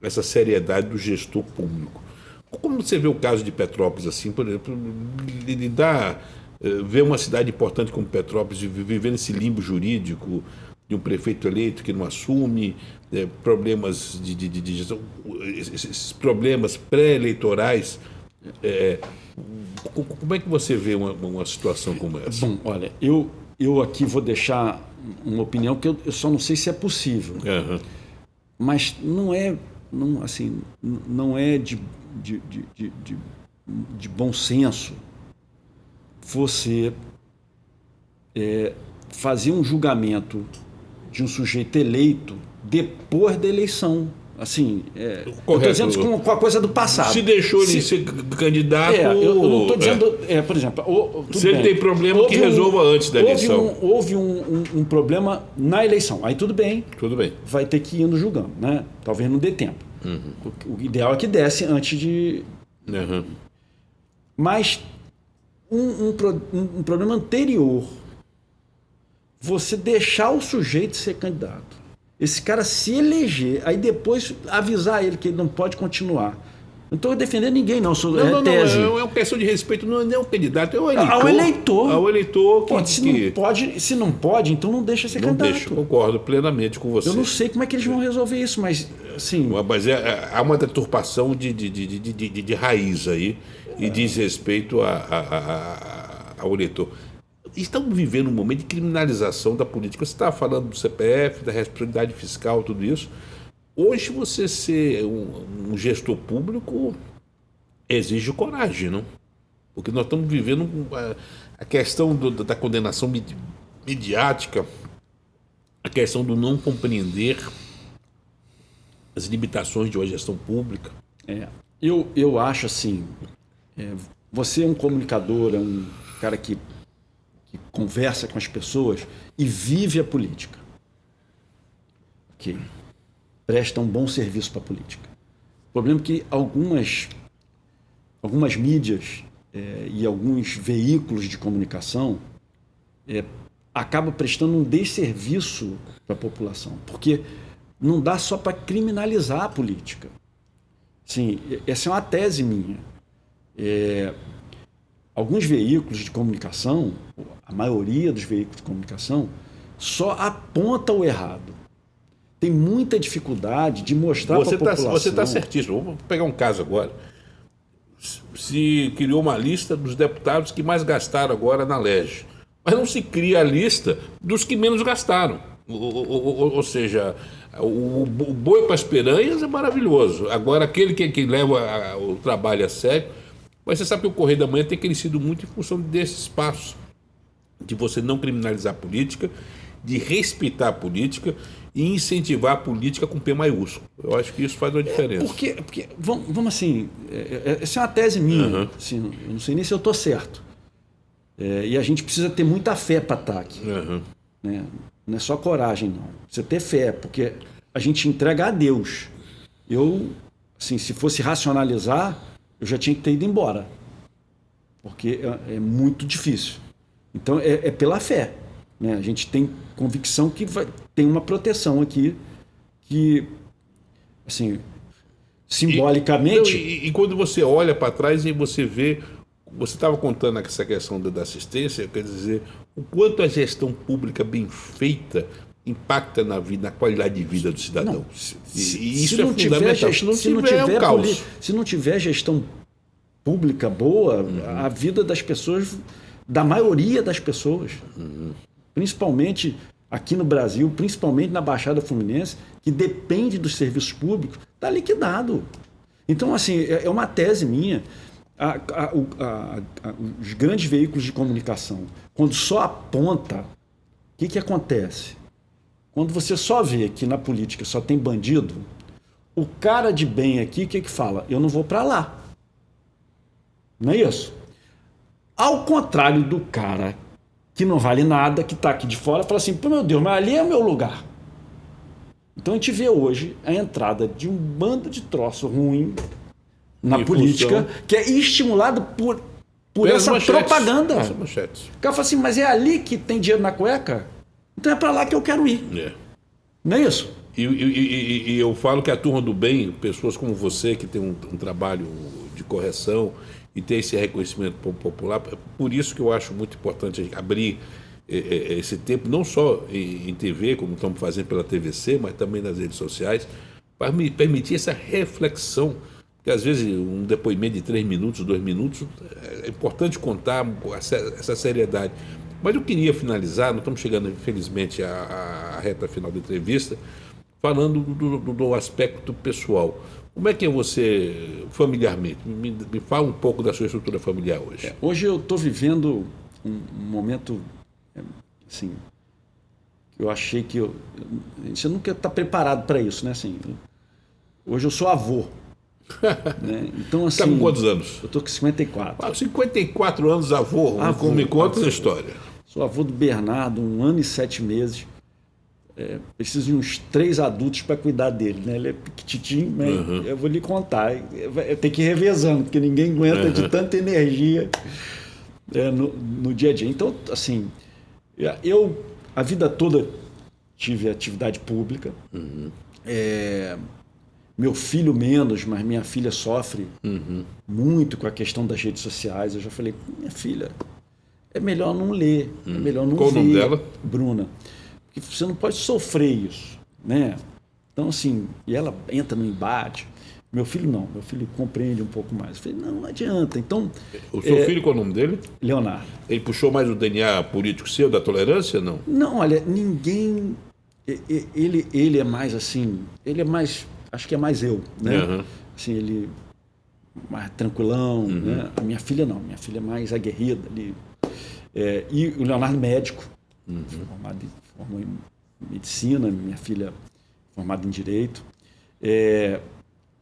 essa seriedade do gestor público. Como você vê o caso de Petrópolis, assim, por exemplo, ver uma cidade importante como Petrópolis vivendo esse limbo jurídico de um prefeito eleito que não assume, problemas de gestão, esses problemas pré-eleitorais, como é que você vê uma situação como essa? Bom, olha, eu aqui vou deixar uma opinião que eu só não sei se é possível, mas não é de bom senso você fazer um julgamento de um sujeito eleito depois da eleição. Assim, eu estou dizendo isso com a coisa do passado. Se deixou ele ser candidato... eu não estou dizendo... por exemplo... se ele tem problema, que resolva antes da eleição. Houve um problema na eleição. Aí tudo bem. Tudo bem. Vai ter que ir indo julgando, né? Talvez não dê tempo. O ideal é que desse antes de... Mas um problema anterior, você deixar o sujeito ser candidato, esse cara se eleger, aí depois avisar ele que ele não pode continuar. Não estou defendendo ninguém, não. Tese. Não, é uma questão de respeito, não é o candidato, é o eleitor. Ao eleitor. Ao eleitor que... Se não pode, então não deixa ser candidato. Não deixa, concordo plenamente com você. Eu não sei como é que eles vão resolver isso, mas assim... Mas há uma deturpação de raiz aí e diz respeito ao eleitor. Estamos vivendo um momento de criminalização da política. Você estava falando do CPF, da responsabilidade fiscal, tudo isso. Hoje você ser um gestor público exige coragem, não? Porque nós estamos vivendo a questão da condenação midiática, a questão do não compreender as limitações de uma gestão pública. Eu acho assim, você é um comunicador, é um cara que conversa com as pessoas e vive a política. Presta um bom serviço para a política. O problema é que algumas mídias e alguns veículos de comunicação acabam prestando um desserviço para a população, porque não dá só para criminalizar a política. Sim, essa é uma tese minha. Alguns veículos de comunicação, a maioria dos veículos de comunicação, só aponta o errado. Tem muita dificuldade de mostrar para a população... Você está certíssimo. Vamos pegar um caso agora. Se criou uma lista dos deputados que mais gastaram agora na LERJ. Mas não se cria a lista dos que menos gastaram. Ou seja, o boi para as piranhas é maravilhoso. Agora, aquele que leva o trabalho a sério... Mas você sabe que o Correio da Manhã tem crescido muito em função desse espaço. De você não criminalizar a política, de respeitar a política e incentivar a política com P maiúsculo. Eu acho que isso faz uma diferença. Porque vamos assim, essa é uma tese minha, assim, eu não sei nem se eu estou certo. E a gente precisa ter muita fé para estar aqui. Né? Não é só coragem, não. Precisa ter fé, porque a gente entrega a Deus. Assim, se fosse racionalizar, eu já tinha que ter ido embora. Porque é muito difícil. Então, é pela fé. Né? A gente tem convicção que tem uma proteção aqui que, assim, simbolicamente... E quando você olha para trás e você vê... Você estava contando essa questão da assistência, quer dizer, o quanto a gestão pública bem feita impacta na qualidade de vida do cidadão. Não, isso é fundamental. Se não tiver gestão pública boa, a vida das pessoas, da maioria das pessoas, principalmente aqui no Brasil, principalmente na Baixada Fluminense, que depende dos serviços públicos, está liquidado. Então, assim, é uma tese minha. Os grandes veículos de comunicação, quando só aponta que acontece? Quando você só vê que na política só tem bandido, o cara de bem aqui, o que fala? Eu não vou para lá. Não é isso? Ao contrário do cara que não vale nada, que está aqui de fora, fala assim, pô, meu Deus, mas ali é o meu lugar. Então a gente vê hoje a entrada de um bando de troço ruim na política, que é estimulado por essa propaganda. O cara fala assim, mas é ali que tem dinheiro na cueca? Então é para lá que eu quero ir. Não é isso? E eu falo que a turma do bem, pessoas como você, que tem um trabalho de correção e tem esse reconhecimento popular, por isso que eu acho muito importante a gente abrir esse tempo, não só em TV, como estamos fazendo pela TVC, mas também nas redes sociais, para me permitir essa reflexão. Porque às vezes um depoimento de 3 minutos, 2 minutos, é importante contar essa seriedade. Mas eu queria finalizar, nós estamos chegando, infelizmente, à reta final da entrevista, falando do aspecto pessoal. Como é que é você familiarmente? Me fala um pouco da sua estrutura familiar hoje. Hoje eu estou vivendo um momento, assim, que eu achei que você nunca está preparado para isso, né? Assim, hoje eu sou avô. Né? Então, assim, está com quantos anos? Eu estou com 54. 54 anos, avô. Me conta essa história. Sou avô do Bernardo, 1 ano e 7 meses. Preciso de uns 3 adultos para cuidar dele. Né? Ele é pequitinho, mas eu vou lhe contar. Eu tenho que ir revezando, porque ninguém aguenta de tanta energia no dia a dia. Então, assim, eu a vida toda tive atividade pública. Meu filho menos, mas minha filha sofre muito com a questão das redes sociais. Eu já falei, minha filha, é melhor não ler, é melhor não ver. Qual o nome dela? Bruna. Porque você não pode sofrer isso, né? Então, assim, e ela entra no embate. Meu filho não, meu filho compreende um pouco mais. Eu falei, não adianta. Então, o seu filho, qual é o nome dele? Leonardo. Ele puxou mais o DNA político seu, da tolerância, não? Não, olha, ninguém... Ele é mais assim, ele é mais... Acho que é mais eu, né? Assim, ele mais tranquilão, né? A minha filha não, minha filha é mais aguerrida ali. E o Leonardo médico, formou em medicina, minha filha formada em direito.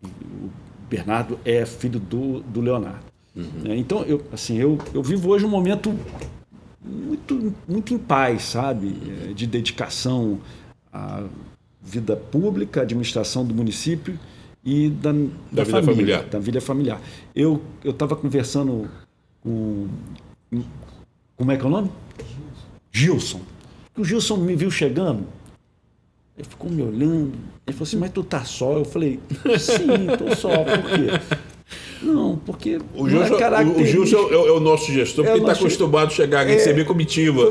O Bernardo é filho do Leonardo. Então, eu vivo hoje um momento muito, muito em paz, sabe? De dedicação à vida pública, administração do município e da vida família, familiar. Da vida familiar. Eu estava conversando com... Como é que é o nome? Gilson. O Gilson me viu chegando, ele ficou me olhando, ele falou assim, mas tu tá só? Eu falei, sim, tô só. Por quê? Não, porque... O Gilson é o nosso gestor, porque ele está acostumado a chegar aqui e receber comitiva.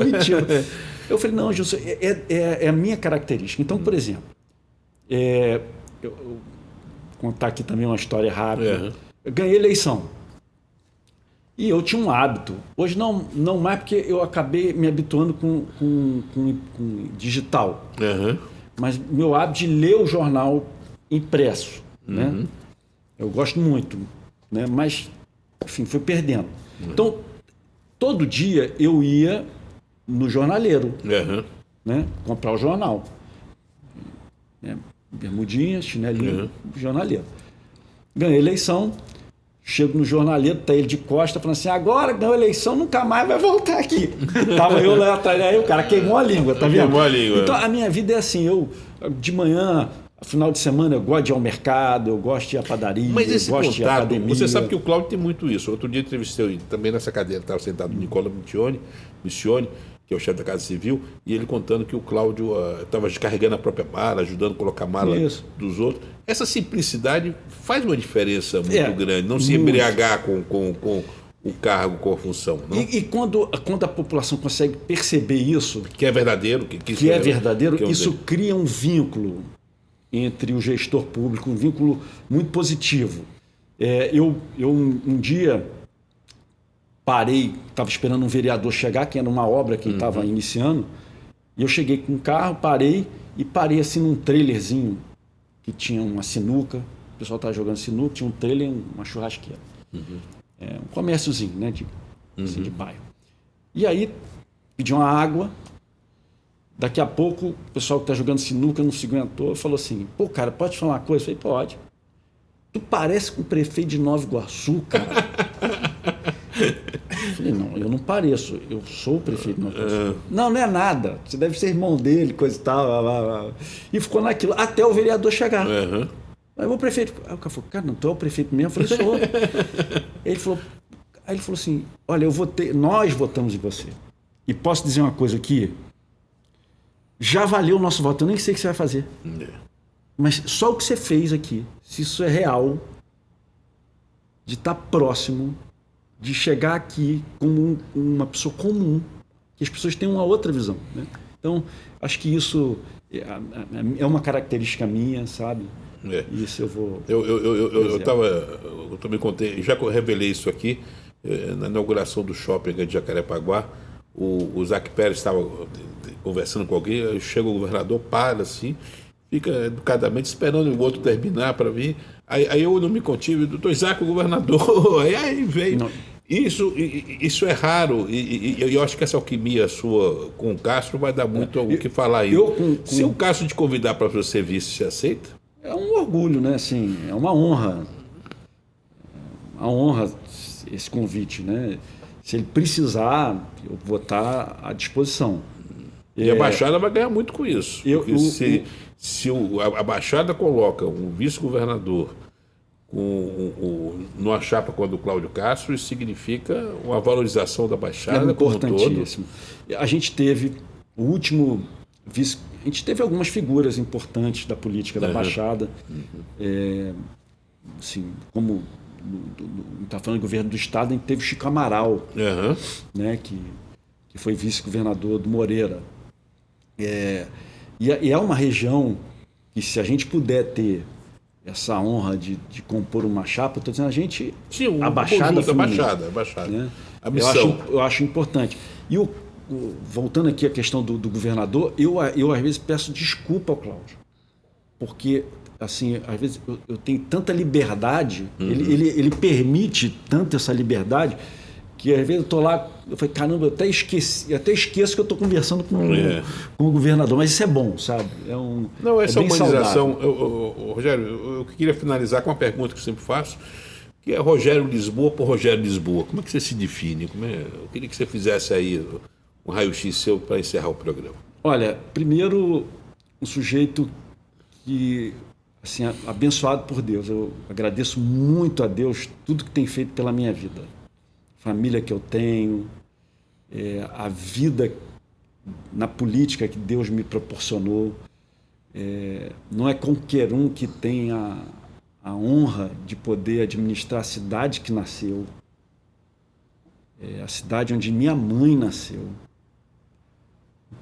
Eu falei, não, Gilson, é a minha característica. Então, por exemplo, eu vou contar aqui também uma história rápida. Eu ganhei eleição. E eu tinha um hábito. Hoje não mais, porque eu acabei me habituando com digital. Mas meu hábito de ler o jornal impresso. Né? Eu gosto muito. Né? Mas, enfim, fui perdendo. Então, todo dia eu ia no jornaleiro, né? Comprar o jornal. Bermudinha, chinelinho, jornaleiro. Ganhei eleição, chego no jornaleiro, tá ele de costa, falando assim, agora ganhou a eleição, nunca mais vai voltar aqui. Tava eu lá atrás, aí o cara queimou a língua, tá vendo? Queimou a língua. Então a minha vida é assim, eu de manhã, final de semana, eu gosto de ir ao mercado, eu gosto de ir à padaria, mas esse eu gosto de ir à academia. Você sabe que o Cláudio tem muito isso. Outro dia entrevistei também nessa cadeira, estava sentado o Nicola Missione, que é o chefe da Casa Civil, e ele contando que o Cláudio estava descarregando a própria mala, ajudando a colocar a mala dos outros. Essa simplicidade faz uma diferença muito grande, não se embriagar com o cargo, com a função. Não? E quando a população consegue perceber isso... Que é verdadeiro. Que é verdadeiro, isso cria um vínculo entre o gestor público, um vínculo muito positivo. Eu um dia... parei, estava esperando um vereador chegar, que era uma obra que estava iniciando, e eu cheguei com um carro, parei assim num trailerzinho que tinha uma sinuca, o pessoal estava jogando sinuca, tinha um trailer e uma churrasqueira. Um comérciozinho, né, de bairro. E aí, pedi uma água, Daqui a pouco, o pessoal que está jogando sinuca não se aguentou e falou assim, pô, cara, pode te falar uma coisa? Eu falei, pode. Tu parece com o prefeito de Nova Iguaçu, cara. Eu falei, não, eu não pareço, eu sou o prefeito de Nova Iguaçu. Não, não é nada, você deve ser irmão dele, coisa e tal. Blá, blá, blá. E ficou naquilo, até o vereador chegar. Aí o prefeito, aí o cara falou, cara, não, tu é o prefeito mesmo? Eu falei, sou. Aí ele falou assim, olha, nós votamos em você. E posso dizer uma coisa aqui? Já valeu o nosso voto, eu nem sei o que você vai fazer. Mas só o que você fez aqui, se isso é real, de estar próximo, de chegar aqui como uma pessoa comum, que as pessoas têm uma outra visão, né? Então, acho que isso é uma característica minha, sabe? Isso eu vou... Eu também contei, já revelei isso aqui, na inauguração do shopping de Jacarepaguá, o Zac Pérez estava conversando com alguém, chega o governador, para assim, fica educadamente esperando o outro terminar para vir. Aí eu não me contive, doutor Isaac, o governador, aí veio. Não. Isso é raro, e eu acho que essa alquimia sua com o Castro vai dar muito o que falar aí. Se o Castro te convidar para o serviço, você aceita? É um orgulho, né? Assim, é uma honra. Uma honra esse convite, né? Se ele precisar, eu vou estar à disposição. E a Baixada vai ganhar muito com isso. Se a Baixada coloca um vice-governador numa chapa com a do Cláudio Castro, isso significa uma valorização da Baixada como um todo. Importantíssimo. A gente teve o último vice... A gente teve algumas figuras importantes da política da Baixada, assim, como está falando do governo do Estado, a gente teve o Chico Amaral, né, que foi vice-governador do Moreira. E é uma região que, se a gente puder ter essa honra de compor uma chapa, estou dizendo, a gente... Sim, a Baixada Fluminense, a Baixada. Né? A missão. Eu acho importante. E voltando aqui à questão do governador, eu às vezes peço desculpa ao Cláudio, porque assim, às vezes eu tenho tanta liberdade, ele permite tanto essa liberdade, que às vezes eu estou lá, eu falei, caramba, eu até esqueço que eu estou conversando com o governador, mas isso é bom, sabe? Não, essa humanização, Rogério, eu queria finalizar com uma pergunta que eu sempre faço, que é Rogério Lisboa por Rogério Lisboa. Como é que você se define? Eu queria que você fizesse aí um raio-x seu para encerrar o programa. Olha, primeiro, um sujeito que, assim, abençoado por Deus. Eu agradeço muito a Deus tudo que tem feito pela minha vida. A família que eu tenho, a vida na política que Deus me proporcionou. Não é qualquer um que tem a honra de poder administrar a cidade que nasceu, a cidade onde minha mãe nasceu.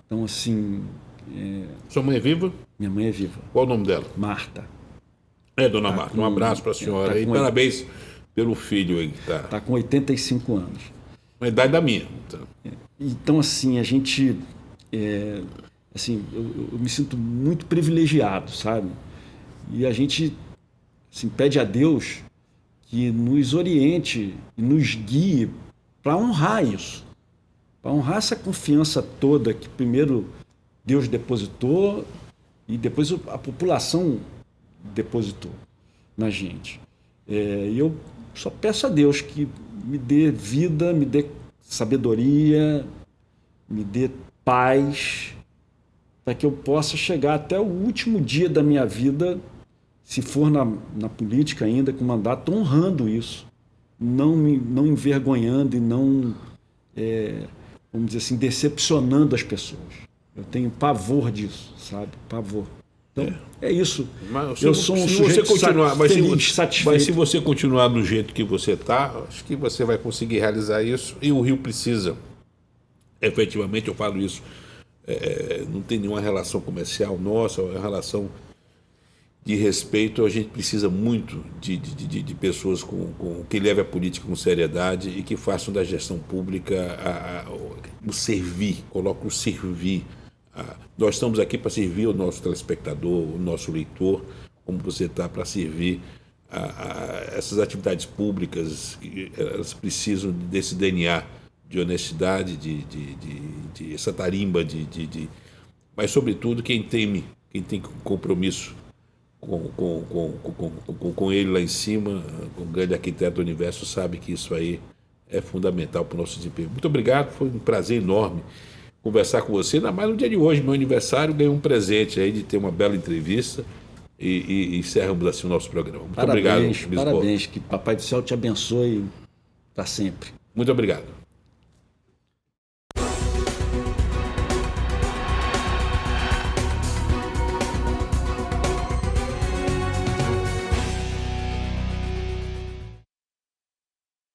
Então, assim... Sua mãe é viva? Minha mãe é viva. Qual o nome dela? Marta. Dona Marta. Um abraço para a senhora. E parabéns pelo filho aí. Está com 85 anos. A idade da minha. Então, assim, a gente... assim, eu me sinto muito privilegiado, sabe? E a gente assim, pede a Deus que nos oriente e nos guie para honrar isso. Para honrar essa confiança toda que primeiro Deus depositou e depois a população depositou na gente. E eu só peço a Deus que me dê vida, me dê sabedoria, me dê paz, para que eu possa chegar até o último dia da minha vida, se for na política ainda, com mandato, honrando isso, não envergonhando e não... vamos dizer assim, decepcionando as pessoas. Eu tenho pavor disso, sabe? Pavor. Então, é isso. Mas eu sou um sujeito feliz, satisfeito. Mas se você continuar do jeito que você está, acho que você vai conseguir realizar isso. E o Rio precisa. Efetivamente, eu falo isso. Não tem nenhuma relação comercial nossa, é uma relação de respeito. A gente precisa muito de pessoas que levem a política com seriedade e que façam da gestão pública o servir, colocam o servir. Nós estamos aqui para servir o nosso telespectador, o nosso leitor, como você está para servir essas atividades públicas. Elas precisam desse DNA de honestidade, de essa tarimba de mas, sobretudo, quem tem compromisso com ele lá em cima, com o grande arquiteto do universo, sabe que isso aí é fundamental para o nosso desempenho. Muito obrigado, foi um prazer enorme conversar com você, ainda mais no dia de hoje, meu aniversário, ganhei um presente aí de ter uma bela entrevista e encerramos assim o nosso programa. Muito obrigado, Lisboa. Parabéns, que Papai do Céu te abençoe para sempre. Muito obrigado.